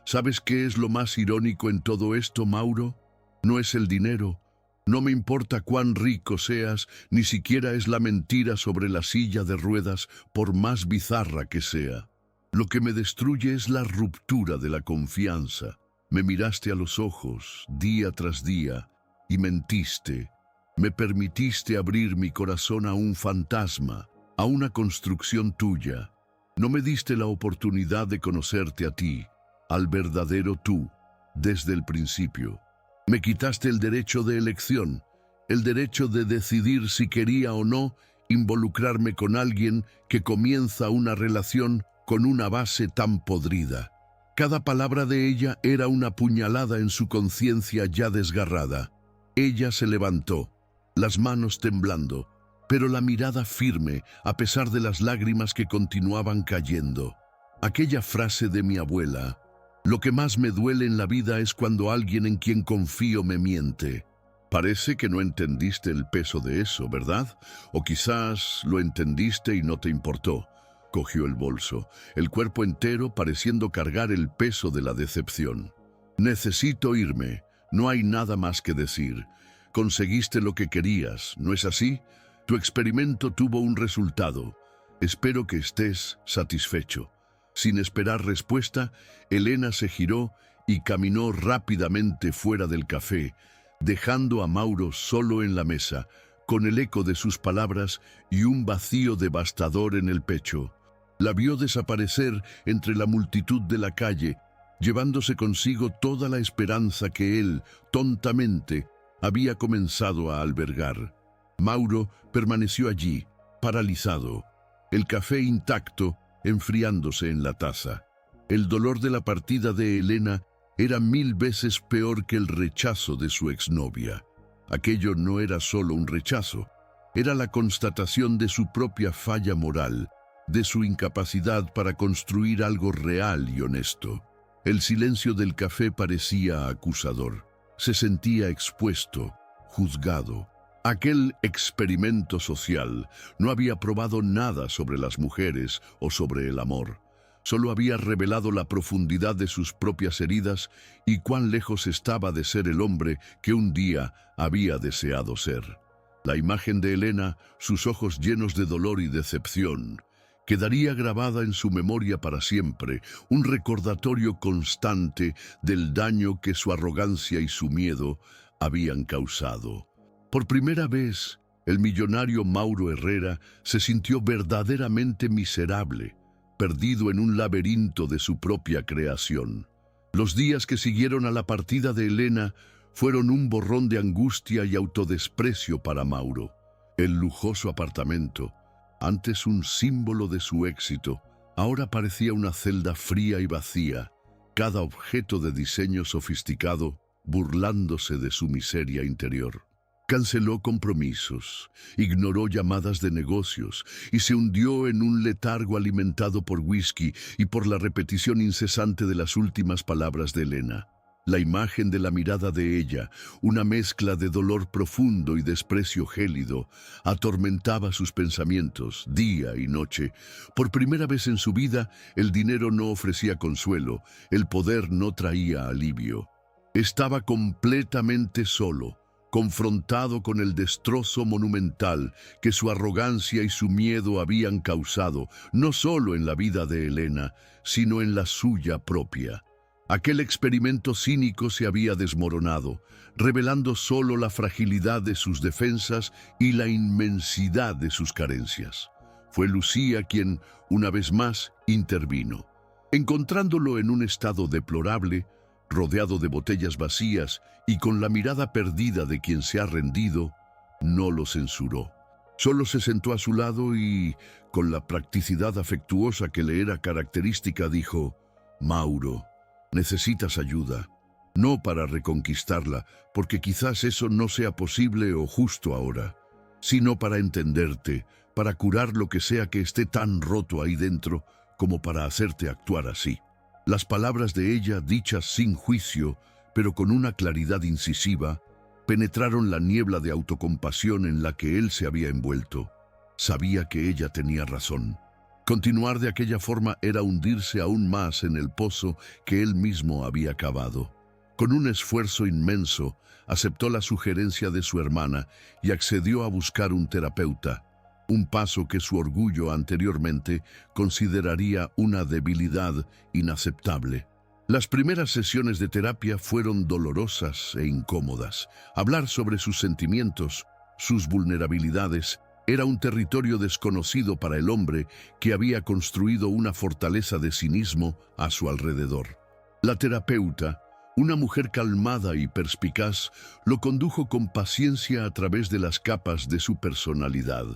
¿Sabes qué es lo más irónico en todo esto, Mauro? No es el dinero. No me importa cuán rico seas, ni siquiera es la mentira sobre la silla de ruedas, por más bizarra que sea. Lo que me destruye es la ruptura de la confianza. Me miraste a los ojos, día tras día, y mentiste. Me permitiste abrir mi corazón a un fantasma, a una construcción tuya. No me diste la oportunidad de conocerte a ti, al verdadero tú, desde el principio. Me quitaste el derecho de elección, el derecho de decidir si quería o no involucrarme con alguien que comienza una relación con una base tan podrida. Cada palabra de ella era una puñalada en su conciencia ya desgarrada. Ella se levantó, las manos temblando, pero la mirada firme a pesar de las lágrimas que continuaban cayendo. Aquella frase de mi abuela: lo que más me duele en la vida es cuando alguien en quien confío me miente. Parece que no entendiste el peso de eso, ¿verdad? O quizás lo entendiste y no te importó. Cogió el bolso, el cuerpo entero pareciendo cargar el peso de la decepción. Necesito irme, no hay nada más que decir. Conseguiste lo que querías, ¿no es así? Tu experimento tuvo un resultado. Espero que estés satisfecho. Sin esperar respuesta, Elena se giró y caminó rápidamente fuera del café, dejando a Mauro solo en la mesa, con el eco de sus palabras y un vacío devastador en el pecho. La vio desaparecer entre la multitud de la calle, llevándose consigo toda la esperanza que él, tontamente, había comenzado a albergar. Mauro permaneció allí, paralizado, el café intacto, enfriándose en la taza. El dolor de la partida de Elena era 1000 veces peor que el rechazo de su exnovia. Aquello no era solo un rechazo, era la constatación de su propia falla moral, de su incapacidad para construir algo real y honesto. El silencio del café parecía acusador. Se sentía expuesto, juzgado. Aquel experimento social no había probado nada sobre las mujeres o sobre el amor. Solo había revelado la profundidad de sus propias heridas y cuán lejos estaba de ser el hombre que un día había deseado ser. La imagen de Elena, sus ojos llenos de dolor y decepción, quedaría grabada en su memoria para siempre, un recordatorio constante del daño que su arrogancia y su miedo habían causado. Por primera vez, el millonario Mauro Herrera se sintió verdaderamente miserable, perdido en un laberinto de su propia creación. Los días que siguieron a la partida de Elena fueron un borrón de angustia y autodesprecio para Mauro. El lujoso apartamento, antes un símbolo de su éxito, ahora parecía una celda fría y vacía, cada objeto de diseño sofisticado burlándose de su miseria interior. Canceló compromisos, ignoró llamadas de negocios y se hundió en un letargo alimentado por whisky y por la repetición incesante de las últimas palabras de Elena. La imagen de la mirada de ella, una mezcla de dolor profundo y desprecio gélido, atormentaba sus pensamientos día y noche. Por primera vez en su vida, el dinero no ofrecía consuelo, el poder no traía alivio. Estaba completamente solo, confrontado con el destrozo monumental que su arrogancia y su miedo habían causado, no solo en la vida de Elena, sino en la suya propia. Aquel experimento cínico se había desmoronado, revelando solo la fragilidad de sus defensas y la inmensidad de sus carencias. Fue Lucía quien, una vez más, intervino. Encontrándolo en un estado deplorable, rodeado de botellas vacías y con la mirada perdida de quien se ha rendido, no lo censuró. Solo se sentó a su lado y, con la practicidad afectuosa que le era característica, dijo: «Mauro, necesitas ayuda, no para reconquistarla, porque quizás eso no sea posible o justo ahora, sino para entenderte, para curar lo que sea que esté tan roto ahí dentro como para hacerte actuar así». Las palabras de ella, dichas sin juicio, pero con una claridad incisiva, penetraron la niebla de autocompasión en la que él se había envuelto. Sabía que ella tenía razón. Continuar de aquella forma era hundirse aún más en el pozo que él mismo había cavado. Con un esfuerzo inmenso, aceptó la sugerencia de su hermana y accedió a buscar un terapeuta, un paso que su orgullo anteriormente consideraría una debilidad inaceptable. Las primeras sesiones de terapia fueron dolorosas e incómodas. Hablar sobre sus sentimientos, sus vulnerabilidades, era un territorio desconocido para el hombre que había construido una fortaleza de cinismo a su alrededor. La terapeuta, una mujer calmada y perspicaz, lo condujo con paciencia a través de las capas de su personalidad.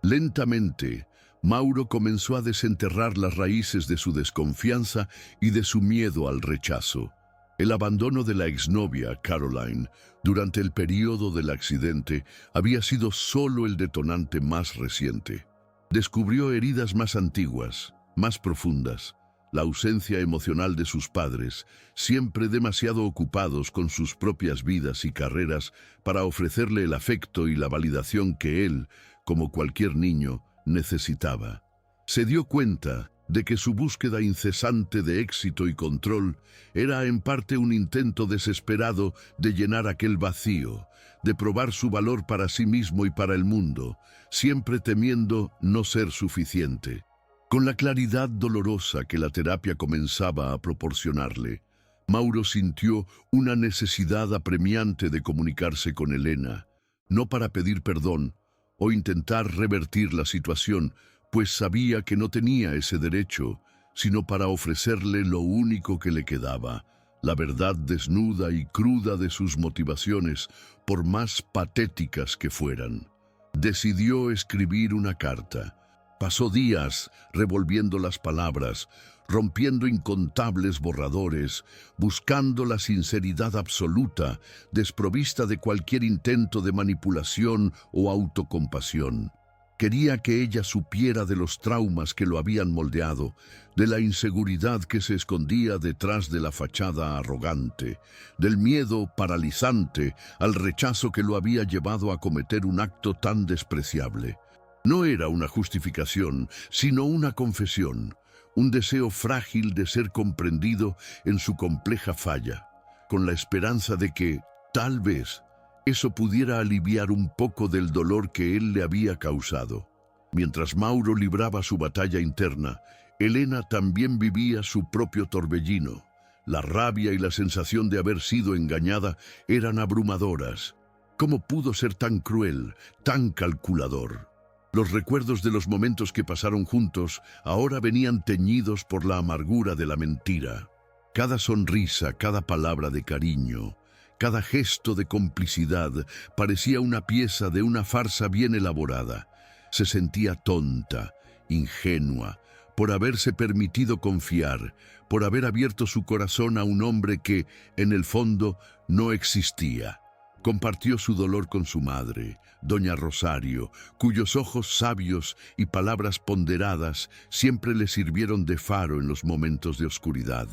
Lentamente, Mauro comenzó a desenterrar las raíces de su desconfianza y de su miedo al rechazo. El abandono de la exnovia, Caroline, durante el período del accidente, había sido solo el detonante más reciente. Descubrió heridas más antiguas, más profundas, la ausencia emocional de sus padres, siempre demasiado ocupados con sus propias vidas y carreras para ofrecerle el afecto y la validación que él, como cualquier niño, necesitaba. Se dio cuenta de que su búsqueda incesante de éxito y control era en parte un intento desesperado de llenar aquel vacío, de probar su valor para sí mismo y para el mundo, siempre temiendo no ser suficiente. Con la claridad dolorosa que la terapia comenzaba a proporcionarle, Mauro sintió una necesidad apremiante de comunicarse con Elena, no para pedir perdón o intentar revertir la situación, pues sabía que no tenía ese derecho, sino para ofrecerle lo único que le quedaba, la verdad desnuda y cruda de sus motivaciones, por más patéticas que fueran. Decidió escribir una carta. Pasó días revolviendo las palabras, rompiendo incontables borradores, buscando la sinceridad absoluta, desprovista de cualquier intento de manipulación o autocompasión. Quería que ella supiera de los traumas que lo habían moldeado, de la inseguridad que se escondía detrás de la fachada arrogante, del miedo paralizante al rechazo que lo había llevado a cometer un acto tan despreciable. No era una justificación, sino una confesión, un deseo frágil de ser comprendido en su compleja falla, con la esperanza de que, tal vez, eso pudiera aliviar un poco del dolor que él le había causado. Mientras Mauro libraba su batalla interna, Elena también vivía su propio torbellino. La rabia y la sensación de haber sido engañada eran abrumadoras. ¿Cómo pudo ser tan cruel, tan calculador? Los recuerdos de los momentos que pasaron juntos ahora venían teñidos por la amargura de la mentira. Cada sonrisa, cada palabra de cariño, cada gesto de complicidad parecía una pieza de una farsa bien elaborada. Se sentía tonta, ingenua, por haberse permitido confiar, por haber abierto su corazón a un hombre que, en el fondo, no existía. Compartió su dolor con su madre, doña Rosario, cuyos ojos sabios y palabras ponderadas siempre le sirvieron de faro en los momentos de oscuridad.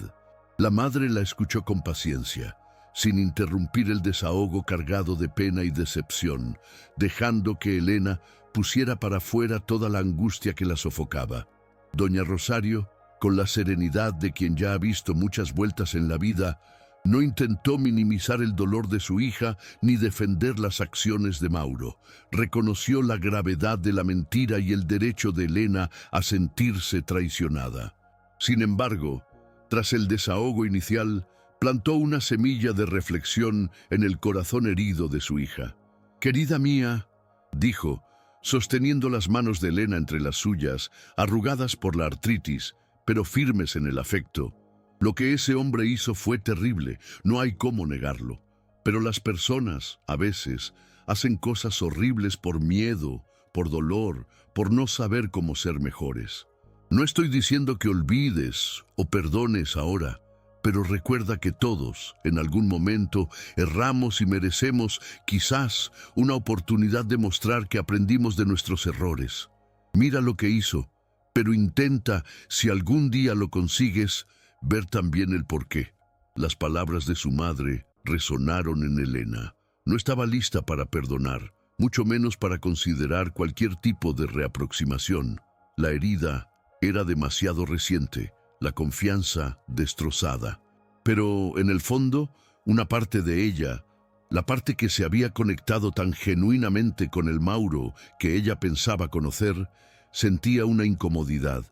La madre la escuchó con paciencia, sin interrumpir el desahogo cargado de pena y decepción, dejando que Elena pusiera para fuera toda la angustia que la sofocaba. Doña Rosario, con la serenidad de quien ya ha visto muchas vueltas en la vida, no intentó minimizar el dolor de su hija ni defender las acciones de Mauro. Reconoció la gravedad de la mentira y el derecho de Elena a sentirse traicionada. Sin embargo, tras el desahogo inicial, plantó una semilla de reflexión en el corazón herido de su hija. «Querida mía», dijo, sosteniendo las manos de Elena entre las suyas, arrugadas por la artritis, pero firmes en el afecto. «Lo que ese hombre hizo fue terrible, no hay cómo negarlo. Pero las personas, a veces, hacen cosas horribles por miedo, por dolor, por no saber cómo ser mejores. No estoy diciendo que olvides o perdones ahora, pero recuerda que todos, en algún momento, erramos y merecemos, quizás, una oportunidad de mostrar que aprendimos de nuestros errores. Mira lo que hizo, pero intenta, si algún día lo consigues, ver también el porqué. Las palabras de su madre resonaron en Elena. No estaba lista para perdonar, mucho menos para considerar cualquier tipo de reaproximación. La herida era demasiado reciente, la confianza destrozada. Pero, en el fondo, una parte de ella, la parte que se había conectado tan genuinamente con el Mauro que ella pensaba conocer, sentía una incomodidad.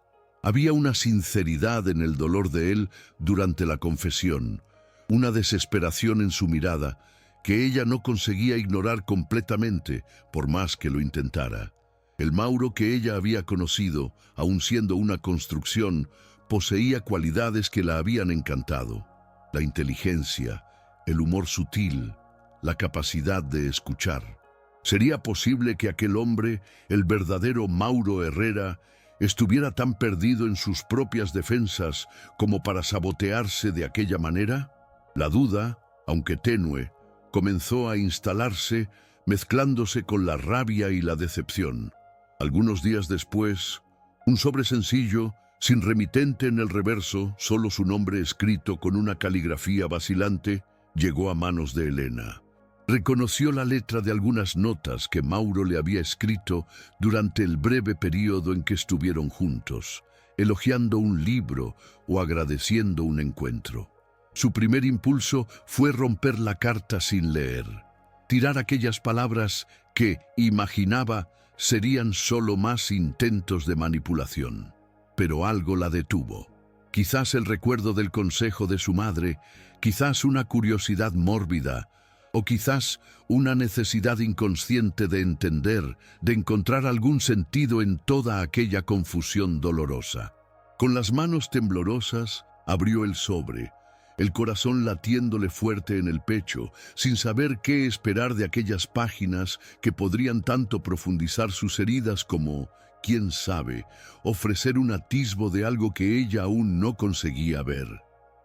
Había una sinceridad en el dolor de él durante la confesión, una desesperación en su mirada que ella no conseguía ignorar completamente, por más que lo intentara. El Mauro que ella había conocido, aun siendo una construcción, poseía cualidades que la habían encantado: la inteligencia, el humor sutil, la capacidad de escuchar. ¿Sería posible que aquel hombre, el verdadero Mauro Herrera, estuviera tan perdido en sus propias defensas como para sabotearse de aquella manera? La duda, aunque tenue, comenzó a instalarse, mezclándose con la rabia y la decepción. Algunos días después, un sobre sencillo, sin remitente en el reverso, solo su nombre escrito con una caligrafía vacilante, llegó a manos de Elena. Reconoció la letra de algunas notas que Mauro le había escrito durante el breve período en que estuvieron juntos, elogiando un libro o agradeciendo un encuentro. Su primer impulso fue romper la carta sin leer, tirar aquellas palabras que, imaginaba, serían solo más intentos de manipulación. Pero algo la detuvo. Quizás el recuerdo del consejo de su madre, quizás una curiosidad mórbida, o quizás una necesidad inconsciente de entender, de encontrar algún sentido en toda aquella confusión dolorosa. Con las manos temblorosas, abrió el sobre, el corazón latiéndole fuerte en el pecho, sin saber qué esperar de aquellas páginas que podrían tanto profundizar sus heridas como, quién sabe, ofrecer un atisbo de algo que ella aún no conseguía ver.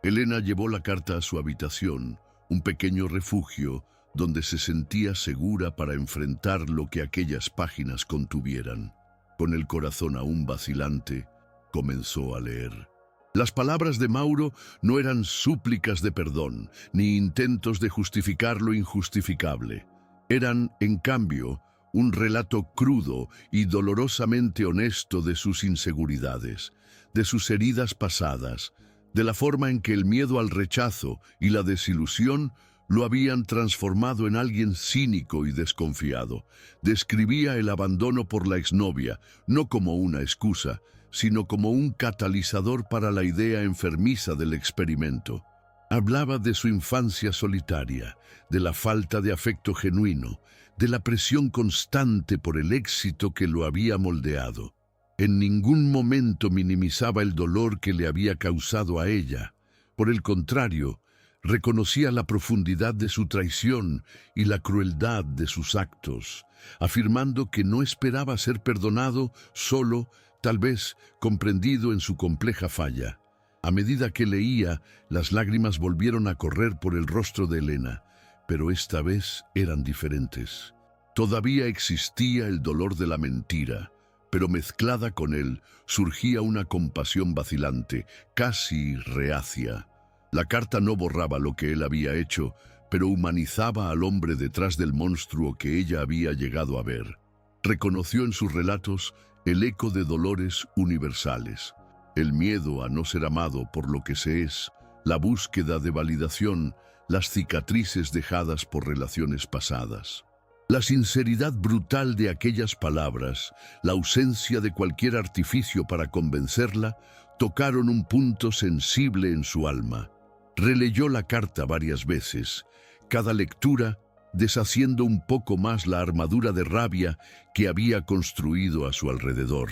Elena llevó la carta a su habitación, un pequeño refugio donde se sentía segura para enfrentar lo que aquellas páginas contuvieran. Con el corazón aún vacilante, comenzó a leer. Las palabras de Mauro no eran súplicas de perdón, ni intentos de justificar lo injustificable. Eran, en cambio, un relato crudo y dolorosamente honesto de sus inseguridades, de sus heridas pasadas, de la forma en que el miedo al rechazo y la desilusión lo habían transformado en alguien cínico y desconfiado. Describía el abandono por la exnovia, no como una excusa, sino como un catalizador para la idea enfermiza del experimento. Hablaba de su infancia solitaria, de la falta de afecto genuino, de la presión constante por el éxito que lo había moldeado. En ningún momento minimizaba el dolor que le había causado a ella. Por el contrario, reconocía la profundidad de su traición y la crueldad de sus actos, afirmando que no esperaba ser perdonado, solo, tal vez, comprendido en su compleja falla. A medida que leía, las lágrimas volvieron a correr por el rostro de Elena, pero esta vez eran diferentes. Todavía existía el dolor de la mentira, pero mezclada con él surgía una compasión vacilante, casi reacia. La carta no borraba lo que él había hecho, pero humanizaba al hombre detrás del monstruo que ella había llegado a ver. Reconoció en sus relatos el eco de dolores universales, el miedo a no ser amado por lo que se es, la búsqueda de validación, las cicatrices dejadas por relaciones pasadas. La sinceridad brutal de aquellas palabras, la ausencia de cualquier artificio para convencerla, tocaron un punto sensible en su alma. Releyó la carta varias veces, cada lectura deshaciendo un poco más la armadura de rabia que había construido a su alrededor.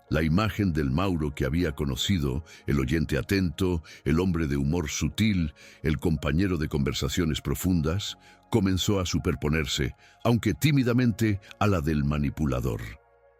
La imagen del Mauro que había conocido, el oyente atento, el hombre de humor sutil, el compañero de conversaciones profundas, comenzó a superponerse, aunque tímidamente, a la del manipulador.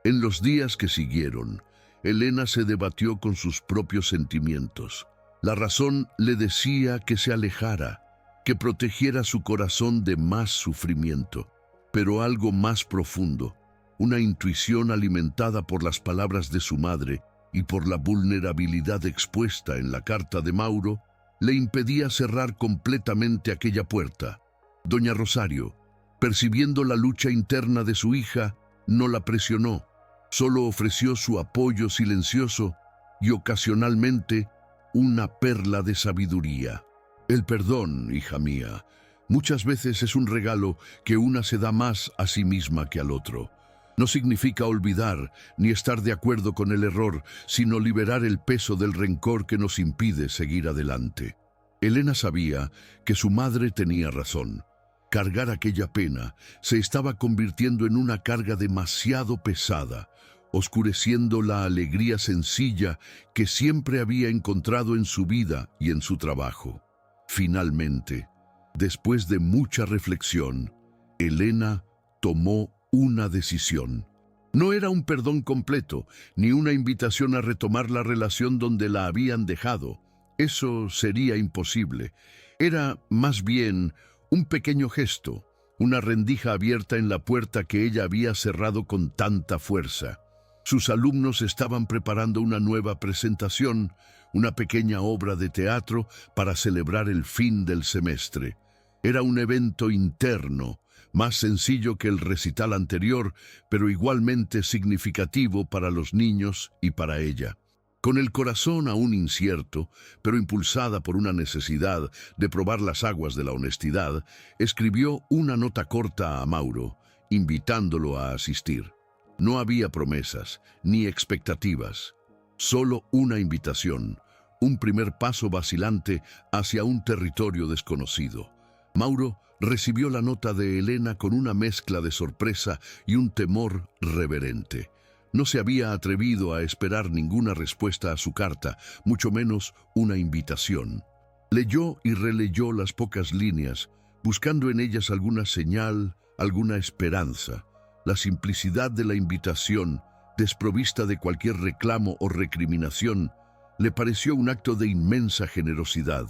En los días que siguieron, Elena se debatió con sus propios sentimientos. La razón le decía que se alejara, que protegiera su corazón de más sufrimiento, pero algo más profundo, una intuición alimentada por las palabras de su madre y por la vulnerabilidad expuesta en la carta de Mauro, le impedía cerrar completamente aquella puerta. Doña Rosario, percibiendo la lucha interna de su hija, no la presionó, solo ofreció su apoyo silencioso y ocasionalmente una perla de sabiduría. El perdón, hija mía, muchas veces es un regalo que una se da más a sí misma que al otro. No significa olvidar ni estar de acuerdo con el error, sino liberar el peso del rencor que nos impide seguir adelante. Elena sabía que su madre tenía razón. Cargar aquella pena se estaba convirtiendo en una carga demasiado pesada, oscureciendo la alegría sencilla que siempre había encontrado en su vida y en su trabajo. Finalmente, después de mucha reflexión, Elena tomó una decisión. No era un perdón completo, ni una invitación a retomar la relación donde la habían dejado. Eso sería imposible. Era, más bien, un pequeño gesto, una rendija abierta en la puerta que ella había cerrado con tanta fuerza. Sus alumnos estaban preparando una nueva presentación, una pequeña obra de teatro para celebrar el fin del semestre. Era un evento interno, más sencillo que el recital anterior, pero igualmente significativo para los niños y para ella. Con el corazón aún incierto, pero impulsada por una necesidad de probar las aguas de la honestidad, escribió una nota corta a Mauro, invitándolo a asistir. No había promesas, ni expectativas, solo una invitación, un primer paso vacilante hacia un territorio desconocido. Mauro recibió la nota de Elena con una mezcla de sorpresa y un temor reverente. No se había atrevido a esperar ninguna respuesta a su carta, mucho menos una invitación. Leyó y releyó las pocas líneas, buscando en ellas alguna señal, alguna esperanza. La simplicidad de la invitación, desprovista de cualquier reclamo o recriminación, le pareció un acto de inmensa generosidad.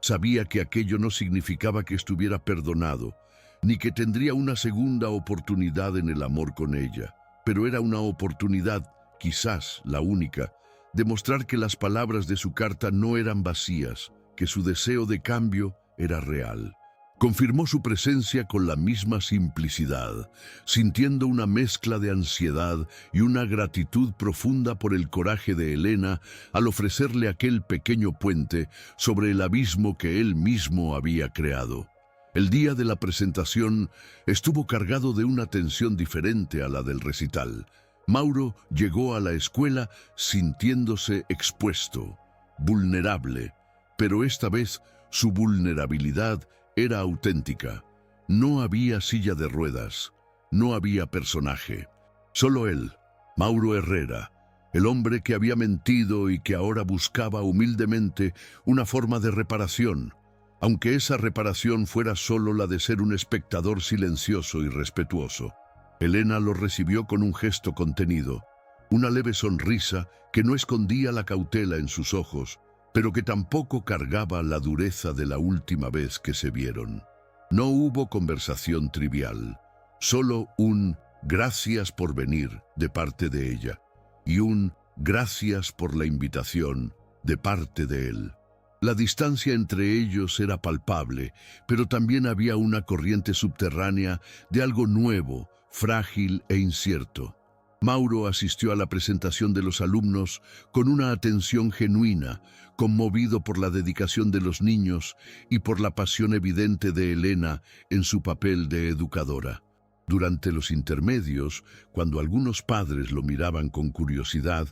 Sabía que aquello no significaba que estuviera perdonado, ni que tendría una segunda oportunidad en el amor con ella, pero era una oportunidad, quizás la única, de mostrar que las palabras de su carta no eran vacías, que su deseo de cambio era real. Confirmó su presencia con la misma simplicidad, sintiendo una mezcla de ansiedad y una gratitud profunda por el coraje de Elena al ofrecerle aquel pequeño puente sobre el abismo que él mismo había creado. El día de la presentación estuvo cargado de una tensión diferente a la del recital. Mauro llegó a la escuela sintiéndose expuesto, vulnerable, pero esta vez su vulnerabilidad era auténtica. No había silla de ruedas, no había personaje. Solo él, Mauro Herrera, el hombre que había mentido y que ahora buscaba humildemente una forma de reparación, aunque esa reparación fuera solo la de ser un espectador silencioso y respetuoso. Elena lo recibió con un gesto contenido, una leve sonrisa que no escondía la cautela en sus ojos, pero que tampoco cargaba la dureza de la última vez que se vieron. No hubo conversación trivial, solo un «gracias por venir» de parte de ella y un «gracias por la invitación» de parte de él. La distancia entre ellos era palpable, pero también había una corriente subterránea de algo nuevo, frágil e incierto. Mauro asistió a la presentación de los alumnos con una atención genuina, conmovido por la dedicación de los niños y por la pasión evidente de Elena en su papel de educadora. Durante los intermedios, cuando algunos padres lo miraban con curiosidad,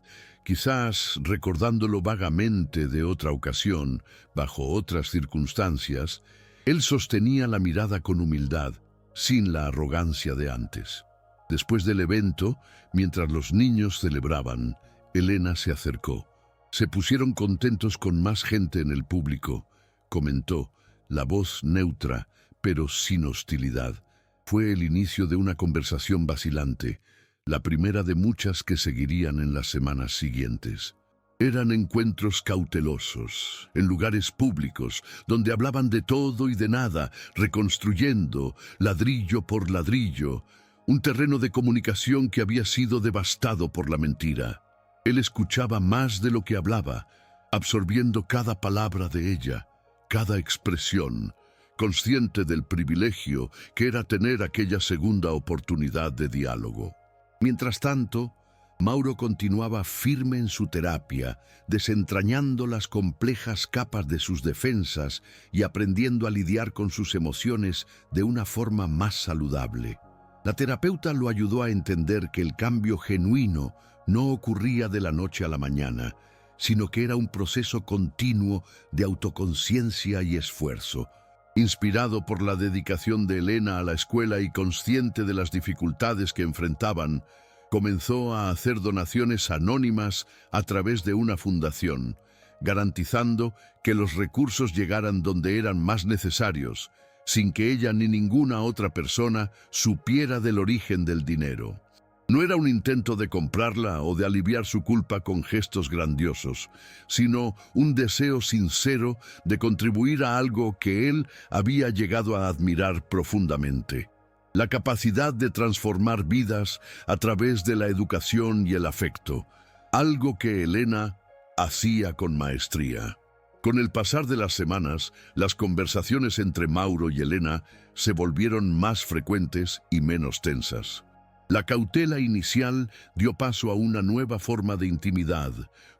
quizás recordándolo vagamente de otra ocasión, bajo otras circunstancias, él sostenía la mirada con humildad, sin la arrogancia de antes. Después del evento, mientras los niños celebraban, Elena se acercó. Se pusieron contentos con más gente en el público, comentó, la voz neutra, pero sin hostilidad. Fue el inicio de una conversación vacilante, la primera de muchas que seguirían en las semanas siguientes. Eran encuentros cautelosos, en lugares públicos, donde hablaban de todo y de nada, reconstruyendo, ladrillo por ladrillo, un terreno de comunicación que había sido devastado por la mentira. Él escuchaba más de lo que hablaba, absorbiendo cada palabra de ella, cada expresión, consciente del privilegio que era tener aquella segunda oportunidad de diálogo. Mientras tanto, Mauro continuaba firme en su terapia, desentrañando las complejas capas de sus defensas y aprendiendo a lidiar con sus emociones de una forma más saludable. La terapeuta lo ayudó a entender que el cambio genuino no ocurría de la noche a la mañana, sino que era un proceso continuo de autoconciencia y esfuerzo. Inspirado por la dedicación de Elena a la escuela y consciente de las dificultades que enfrentaban, comenzó a hacer donaciones anónimas a través de una fundación, garantizando que los recursos llegaran donde eran más necesarios, sin que ella ni ninguna otra persona supiera del origen del dinero. No era un intento de comprarla o de aliviar su culpa con gestos grandiosos, sino un deseo sincero de contribuir a algo que él había llegado a admirar profundamente: la capacidad de transformar vidas a través de la educación y el afecto, algo que Elena hacía con maestría. Con el pasar de las semanas, las conversaciones entre Mauro y Elena se volvieron más frecuentes y menos tensas. La cautela inicial dio paso a una nueva forma de intimidad,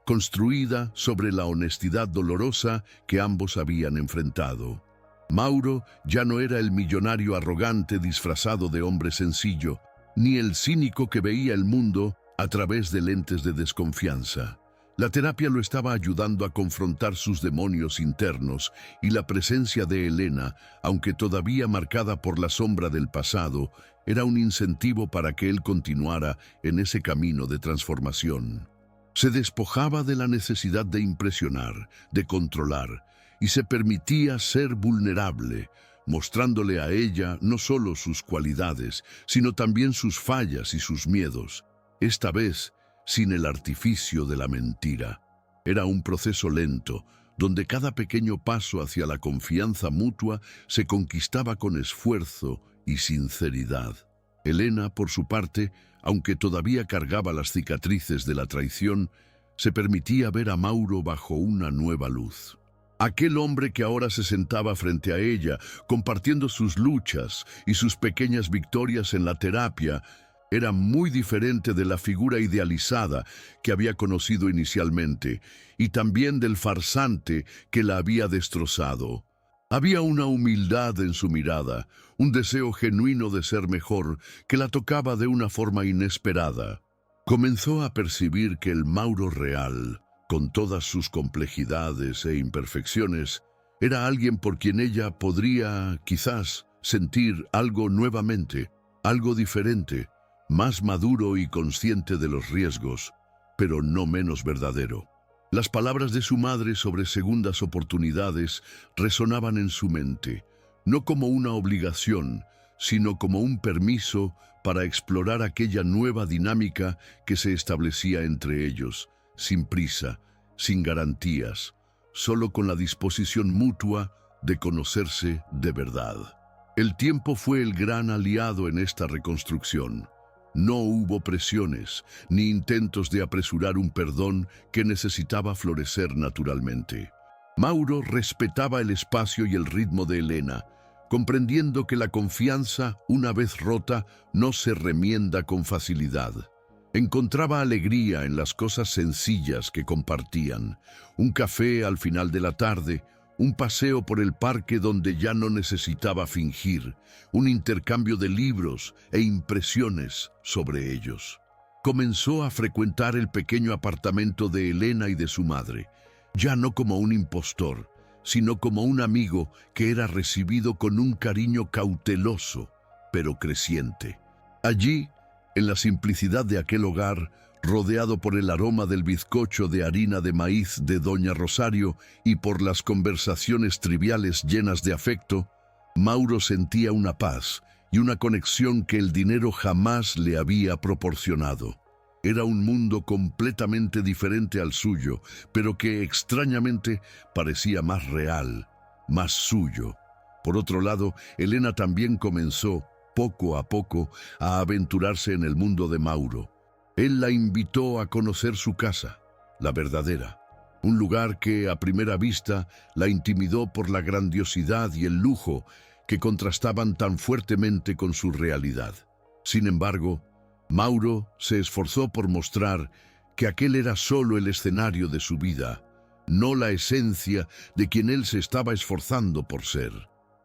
construida sobre la honestidad dolorosa que ambos habían enfrentado. Mauro ya no era el millonario arrogante disfrazado de hombre sencillo, ni el cínico que veía el mundo a través de lentes de desconfianza. La terapia lo estaba ayudando a confrontar sus demonios internos, y la presencia de Elena, aunque todavía marcada por la sombra del pasado, era un incentivo para que él continuara en ese camino de transformación. Se despojaba de la necesidad de impresionar, de controlar, y se permitía ser vulnerable, mostrándole a ella no solo sus cualidades, sino también sus fallas y sus miedos, esta vez sin el artificio de la mentira. Era un proceso lento, donde cada pequeño paso hacia la confianza mutua se conquistaba con esfuerzo y sinceridad. Elena, por su parte, aunque todavía cargaba las cicatrices de la traición, se permitía ver a Mauro bajo una nueva luz. Aquel hombre que ahora se sentaba frente a ella, compartiendo sus luchas y sus pequeñas victorias en la terapia, era muy diferente de la figura idealizada que había conocido inicialmente, y también del farsante que la había destrozado. Había una humildad en su mirada, un deseo genuino de ser mejor, que la tocaba de una forma inesperada. Comenzó a percibir que el Mauro real, con todas sus complejidades e imperfecciones, era alguien por quien ella podría, quizás, sentir algo nuevamente, algo diferente, más maduro y consciente de los riesgos, pero no menos verdadero. Las palabras de su madre sobre segundas oportunidades resonaban en su mente, no como una obligación, sino como un permiso para explorar aquella nueva dinámica que se establecía entre ellos, sin prisa, sin garantías, solo con la disposición mutua de conocerse de verdad. El tiempo fue el gran aliado en esta reconstrucción. No hubo presiones, ni intentos de apresurar un perdón que necesitaba florecer naturalmente. Mauro respetaba el espacio y el ritmo de Elena, comprendiendo que la confianza, una vez rota, no se remienda con facilidad. Encontraba alegría en las cosas sencillas que compartían: un café al final de la tarde, un paseo por el parque donde ya no necesitaba fingir, un intercambio de libros e impresiones sobre ellos. Comenzó a frecuentar el pequeño apartamento de Elena y de su madre, ya no como un impostor, sino como un amigo que era recibido con un cariño cauteloso, pero creciente. Allí, en la simplicidad de aquel hogar, rodeado por el aroma del bizcocho de harina de maíz de Doña Rosario y por las conversaciones triviales llenas de afecto, Mauro sentía una paz y una conexión que el dinero jamás le había proporcionado. Era un mundo completamente diferente al suyo, pero que extrañamente parecía más real, más suyo. Por otro lado, Elena también comenzó, poco a poco, a aventurarse en el mundo de Mauro. Él la invitó a conocer su casa, la verdadera, un lugar que a primera vista la intimidó por la grandiosidad y el lujo que contrastaban tan fuertemente con su realidad. Sin embargo, Mauro se esforzó por mostrar que aquel era solo el escenario de su vida, no la esencia de quien él se estaba esforzando por ser.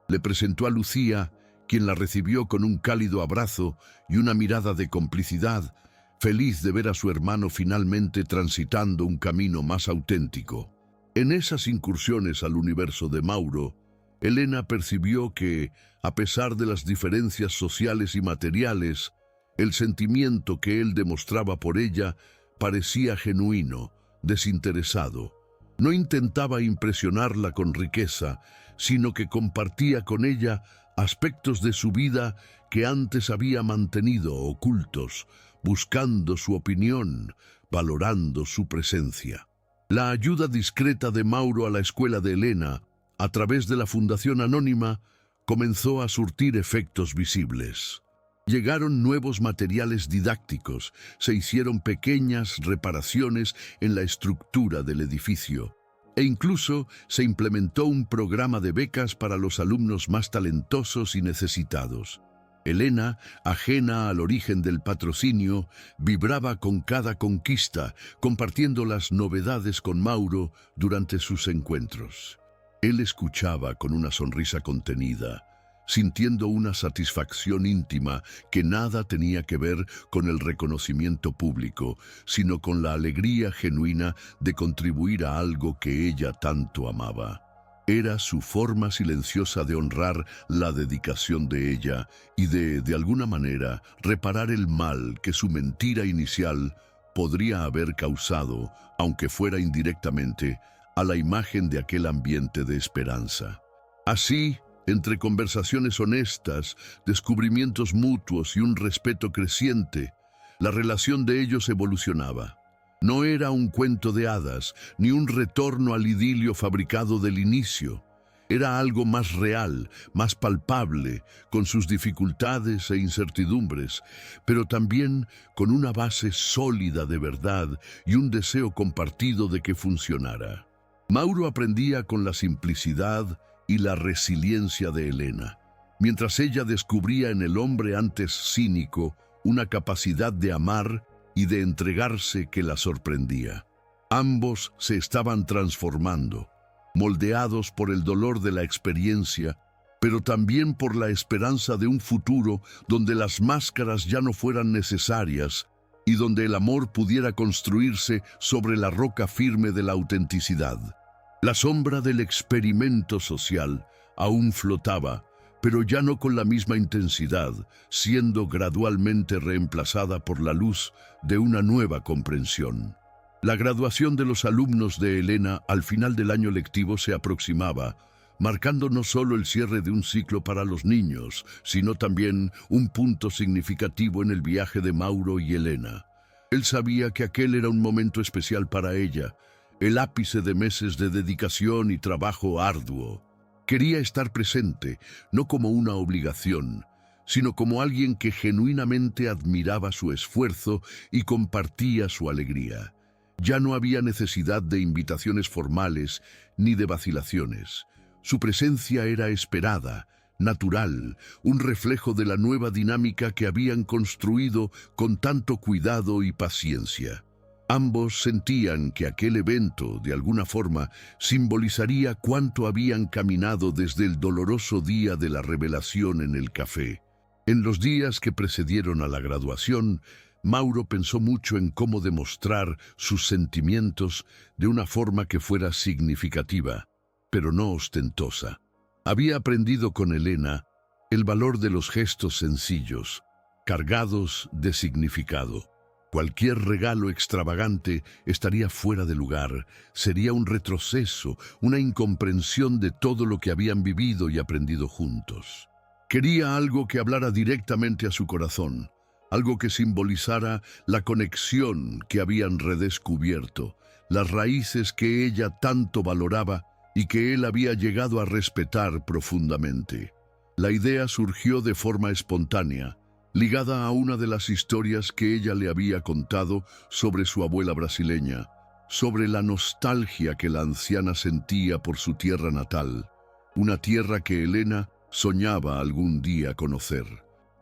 Le presentó a Lucía, quien la recibió con un cálido abrazo y una mirada de complicidad, feliz de ver a su hermano finalmente transitando un camino más auténtico. En esas incursiones al universo de Mauro, Elena percibió que, a pesar de las diferencias sociales y materiales, el sentimiento que él demostraba por ella parecía genuino, desinteresado. No intentaba impresionarla con riqueza, sino que compartía con ella aspectos de su vida que antes había mantenido ocultos, buscando su opinión, valorando su presencia. La ayuda discreta de Mauro a la escuela de Elena, a través de la Fundación Anónima, comenzó a surtir efectos visibles. Llegaron nuevos materiales didácticos, se hicieron pequeñas reparaciones en la estructura del edificio, e incluso se implementó un programa de becas para los alumnos más talentosos y necesitados. Elena, ajena al origen del patrocinio, vibraba con cada conquista, compartiendo las novedades con Mauro durante sus encuentros. Él escuchaba con una sonrisa contenida, sintiendo una satisfacción íntima que nada tenía que ver con el reconocimiento público, sino con la alegría genuina de contribuir a algo que ella tanto amaba. Era su forma silenciosa de honrar la dedicación de ella y de alguna manera, reparar el mal que su mentira inicial podría haber causado, aunque fuera indirectamente, a la imagen de aquel ambiente de esperanza. Así, entre conversaciones honestas, descubrimientos mutuos y un respeto creciente, la relación de ellos evolucionaba. No era un cuento de hadas, ni un retorno al idilio fabricado del inicio. Era algo más real, más palpable, con sus dificultades e incertidumbres, pero también con una base sólida de verdad y un deseo compartido de que funcionara. Mauro aprendía con la simplicidad y la resiliencia de Elena, mientras ella descubría en el hombre antes cínico una capacidad de amar y de entregarse que la sorprendía. Ambos se estaban transformando, moldeados por el dolor de la experiencia, pero también por la esperanza de un futuro donde las máscaras ya no fueran necesarias y donde el amor pudiera construirse sobre la roca firme de la autenticidad. La sombra del experimento social aún flotaba, pero ya no con la misma intensidad, siendo gradualmente reemplazada por la luz de una nueva comprensión. La graduación de los alumnos de Elena al final del año lectivo se aproximaba, marcando no solo el cierre de un ciclo para los niños, sino también un punto significativo en el viaje de Mauro y Elena. Él sabía que aquel era un momento especial para ella, el ápice de meses de dedicación y trabajo arduo. Quería estar presente, no como una obligación, sino como alguien que genuinamente admiraba su esfuerzo y compartía su alegría. Ya no había necesidad de invitaciones formales ni de vacilaciones. Su presencia era esperada, natural, un reflejo de la nueva dinámica que habían construido con tanto cuidado y paciencia. Ambos sentían que aquel evento, de alguna forma, simbolizaría cuánto habían caminado desde el doloroso día de la revelación en el café. En los días que precedieron a la graduación, Mauro pensó mucho en cómo demostrar sus sentimientos de una forma que fuera significativa, pero no ostentosa. Había aprendido con Elena el valor de los gestos sencillos, cargados de significado. Cualquier regalo extravagante estaría fuera de lugar, sería un retroceso, una incomprensión de todo lo que habían vivido y aprendido juntos. Quería algo que hablara directamente a su corazón, algo que simbolizara la conexión que habían redescubierto, las raíces que ella tanto valoraba y que él había llegado a respetar profundamente. La idea surgió de forma espontánea, ligada a una de las historias que ella le había contado sobre su abuela brasileña, sobre la nostalgia que la anciana sentía por su tierra natal, una tierra que Elena soñaba algún día conocer.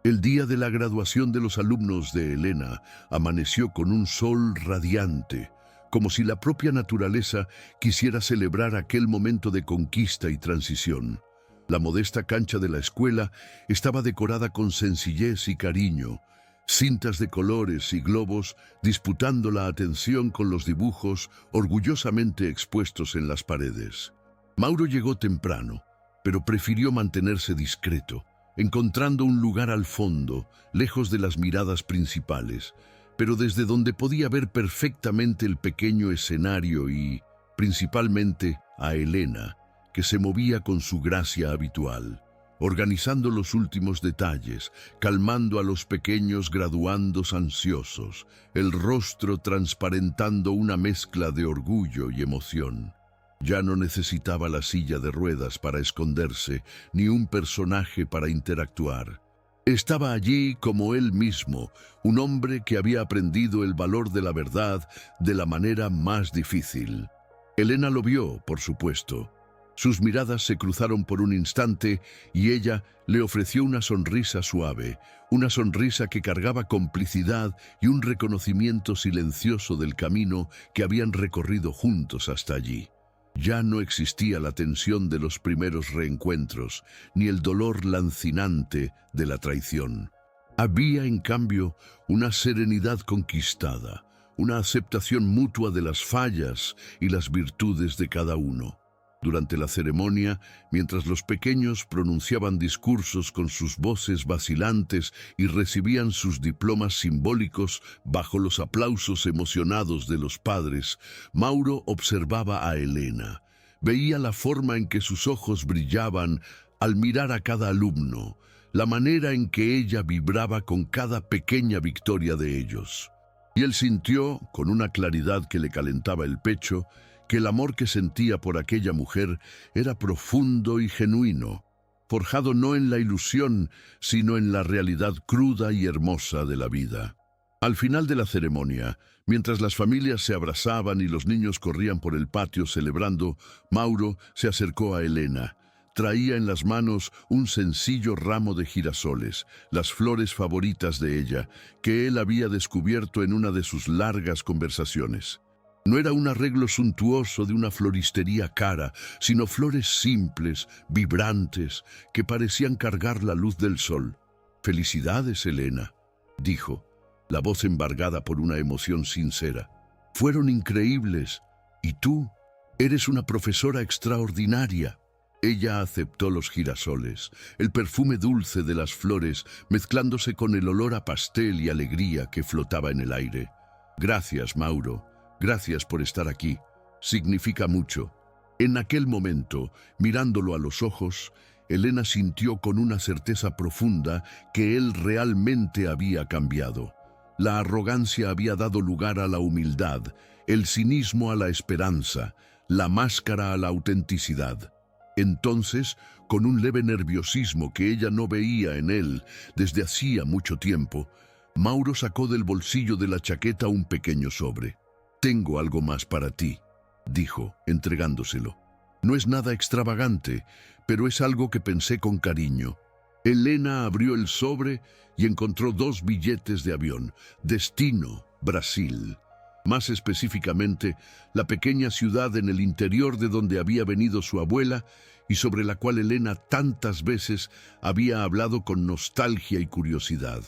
El día de la graduación de los alumnos de Elena amaneció con un sol radiante, como si la propia naturaleza quisiera celebrar aquel momento de conquista y transición. La modesta cancha de la escuela estaba decorada con sencillez y cariño, cintas de colores y globos disputando la atención con los dibujos orgullosamente expuestos en las paredes. Mauro llegó temprano, pero prefirió mantenerse discreto, encontrando un lugar al fondo, lejos de las miradas principales, pero desde donde podía ver perfectamente el pequeño escenario y, principalmente, a Elena, que se movía con su gracia habitual, organizando los últimos detalles, calmando a los pequeños graduandos ansiosos, el rostro transparentando una mezcla de orgullo y emoción. Ya no necesitaba la silla de ruedas para esconderse, ni un personaje para interactuar. Estaba allí como él mismo, un hombre que había aprendido el valor de la verdad de la manera más difícil. Elena lo vio, por supuesto. Sus miradas se cruzaron por un instante y ella le ofreció una sonrisa suave, una sonrisa que cargaba complicidad y un reconocimiento silencioso del camino que habían recorrido juntos hasta allí. Ya no existía la tensión de los primeros reencuentros, ni el dolor lancinante de la traición. Había, en cambio, una serenidad conquistada, una aceptación mutua de las fallas y las virtudes de cada uno. Durante la ceremonia, mientras los pequeños pronunciaban discursos con sus voces vacilantes y recibían sus diplomas simbólicos bajo los aplausos emocionados de los padres, Mauro observaba a Elena. Veía la forma en que sus ojos brillaban al mirar a cada alumno, la manera en que ella vibraba con cada pequeña victoria de ellos. Y él sintió, con una claridad que le calentaba el pecho, que el amor que sentía por aquella mujer era profundo y genuino, forjado no en la ilusión, sino en la realidad cruda y hermosa de la vida. Al final de la ceremonia, mientras las familias se abrazaban y los niños corrían por el patio celebrando, Mauro se acercó a Elena. Traía en las manos un sencillo ramo de girasoles, las flores favoritas de ella, que él había descubierto en una de sus largas conversaciones. No era un arreglo suntuoso de una floristería cara, sino flores simples, vibrantes, que parecían cargar la luz del sol. «Felicidades, Elena», dijo, la voz embargada por una emoción sincera. «Fueron increíbles. Y tú, eres una profesora extraordinaria». Ella aceptó los girasoles, el perfume dulce de las flores mezclándose con el olor a pastel y alegría que flotaba en el aire. «Gracias, Mauro. Gracias por estar aquí. Significa mucho». En aquel momento, mirándolo a los ojos, Elena sintió con una certeza profunda que él realmente había cambiado. La arrogancia había dado lugar a la humildad, el cinismo a la esperanza, la máscara a la autenticidad. Entonces, con un leve nerviosismo que ella no veía en él desde hacía mucho tiempo, Mauro sacó del bolsillo de la chaqueta un pequeño sobre. «Tengo algo más para ti», dijo, entregándoselo. «No es nada extravagante, pero es algo que pensé con cariño». Elena abrió el sobre y encontró 2 billetes de avión. Destino, Brasil. Más específicamente, la pequeña ciudad en el interior de donde había venido su abuela y sobre la cual Elena tantas veces había hablado con nostalgia y curiosidad.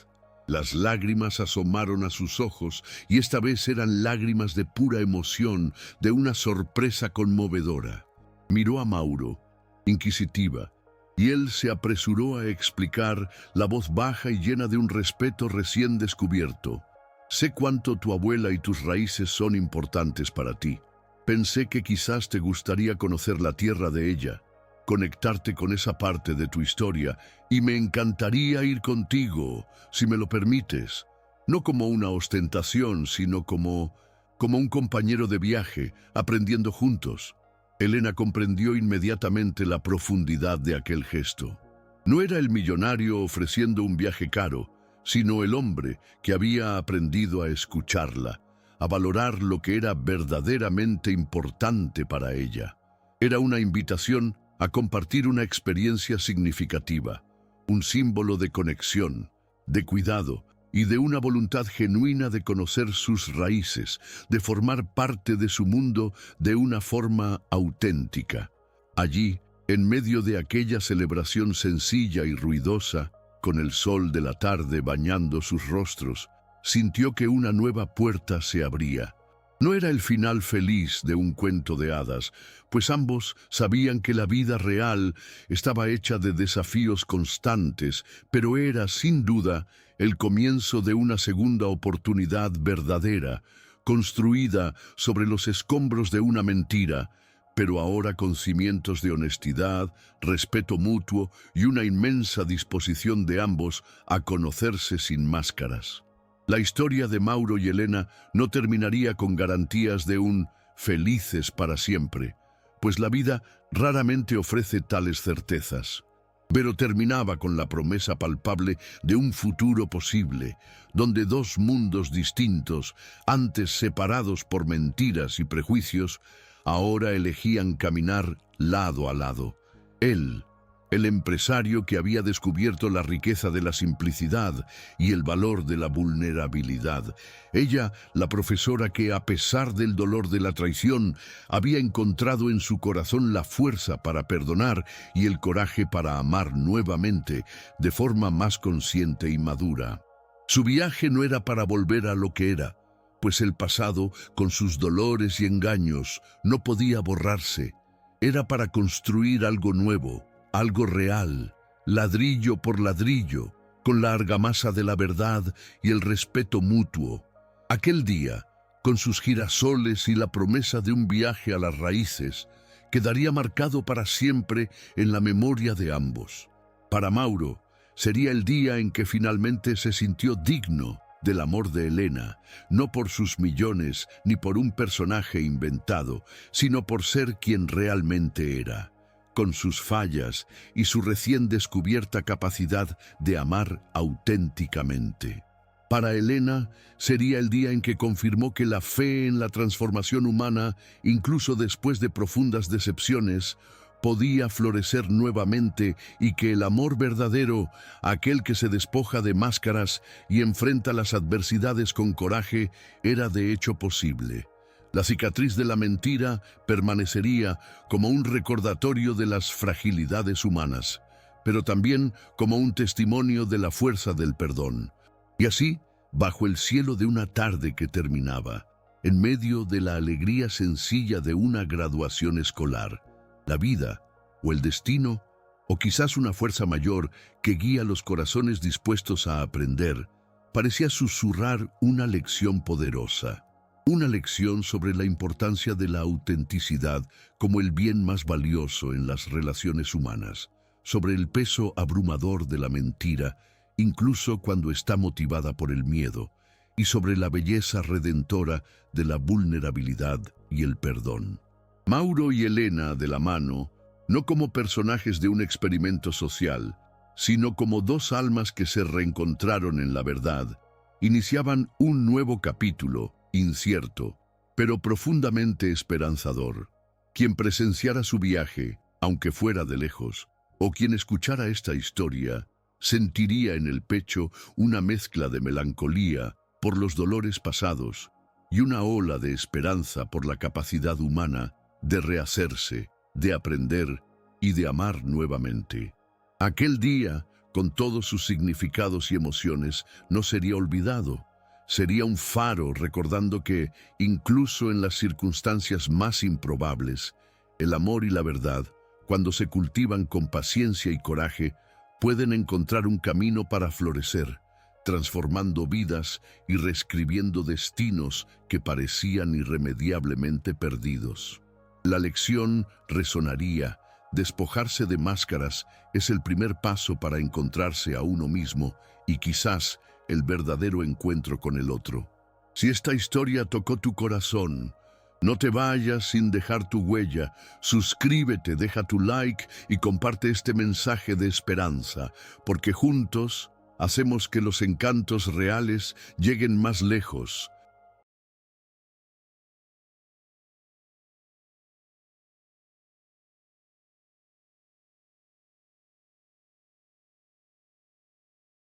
Las lágrimas asomaron a sus ojos y esta vez eran lágrimas de pura emoción, de una sorpresa conmovedora. Miró a Mauro, inquisitiva, y él se apresuró a explicar, la voz baja y llena de un respeto recién descubierto. «Sé cuánto tu abuela y tus raíces son importantes para ti. Pensé que quizás te gustaría conocer la tierra de ella, conectarte con esa parte de tu historia, y me encantaría ir contigo, si me lo permites. No como una ostentación, sino como un compañero de viaje, aprendiendo juntos». Elena comprendió inmediatamente la profundidad de aquel gesto. No era el millonario ofreciendo un viaje caro, sino el hombre que había aprendido a escucharla, a valorar lo que era verdaderamente importante para ella. Era una invitación a compartir una experiencia significativa, un símbolo de conexión, de cuidado y de una voluntad genuina de conocer sus raíces, de formar parte de su mundo de una forma auténtica. Allí, en medio de aquella celebración sencilla y ruidosa, con el sol de la tarde bañando sus rostros, sintió que una nueva puerta se abría. No era el final feliz de un cuento de hadas, pues ambos sabían que la vida real estaba hecha de desafíos constantes, pero era, sin duda, el comienzo de una segunda oportunidad verdadera, construida sobre los escombros de una mentira, pero ahora con cimientos de honestidad, respeto mutuo y una inmensa disposición de ambos a conocerse sin máscaras. La historia de Mauro y Elena no terminaría con garantías de un felices para siempre, pues la vida raramente ofrece tales certezas. Pero terminaba con la promesa palpable de un futuro posible, donde dos mundos distintos, antes separados por mentiras y prejuicios, ahora elegían caminar lado a lado. Él, el empresario que había descubierto la riqueza de la simplicidad y el valor de la vulnerabilidad. Ella, la profesora que, a pesar del dolor de la traición, había encontrado en su corazón la fuerza para perdonar y el coraje para amar nuevamente, de forma más consciente y madura. Su viaje no era para volver a lo que era, pues el pasado, con sus dolores y engaños, no podía borrarse. Era para construir algo nuevo, algo real, ladrillo por ladrillo, con la argamasa de la verdad y el respeto mutuo. Aquel día, con sus girasoles y la promesa de un viaje a las raíces, quedaría marcado para siempre en la memoria de ambos. Para Mauro, sería el día en que finalmente se sintió digno del amor de Elena, no por sus millones ni por un personaje inventado, sino por ser quien realmente era, con sus fallas y su recién descubierta capacidad de amar auténticamente. Para Elena, sería el día en que confirmó que la fe en la transformación humana, incluso después de profundas decepciones, podía florecer nuevamente y que el amor verdadero, aquel que se despoja de máscaras y enfrenta las adversidades con coraje, era de hecho posible. La cicatriz de la mentira permanecería como un recordatorio de las fragilidades humanas, pero también como un testimonio de la fuerza del perdón. Y así, bajo el cielo de una tarde que terminaba, en medio de la alegría sencilla de una graduación escolar, la vida, o el destino, o quizás una fuerza mayor que guía los corazones dispuestos a aprender, parecía susurrar una lección poderosa. Una lección sobre la importancia de la autenticidad como el bien más valioso en las relaciones humanas, sobre el peso abrumador de la mentira, incluso cuando está motivada por el miedo, y sobre la belleza redentora de la vulnerabilidad y el perdón. Mauro y Elena de la mano, no como personajes de un experimento social, sino como dos almas que se reencontraron en la verdad, iniciaban un nuevo capítulo, incierto, pero profundamente esperanzador. Quien presenciara su viaje, aunque fuera de lejos, o quien escuchara esta historia, sentiría en el pecho una mezcla de melancolía por los dolores pasados y una ola de esperanza por la capacidad humana de rehacerse, de aprender y de amar nuevamente. Aquel día, con todos sus significados y emociones, no sería olvidado. Sería un faro recordando que, incluso en las circunstancias más improbables, el amor y la verdad, cuando se cultivan con paciencia y coraje, pueden encontrar un camino para florecer, transformando vidas y reescribiendo destinos que parecían irremediablemente perdidos. La lección resonaría: despojarse de máscaras es el primer paso para encontrarse a uno mismo y quizás el verdadero encuentro con el otro. Si esta historia tocó tu corazón, no te vayas sin dejar tu huella. Suscríbete, deja tu like y comparte este mensaje de esperanza, porque juntos hacemos que los encantos reales lleguen más lejos,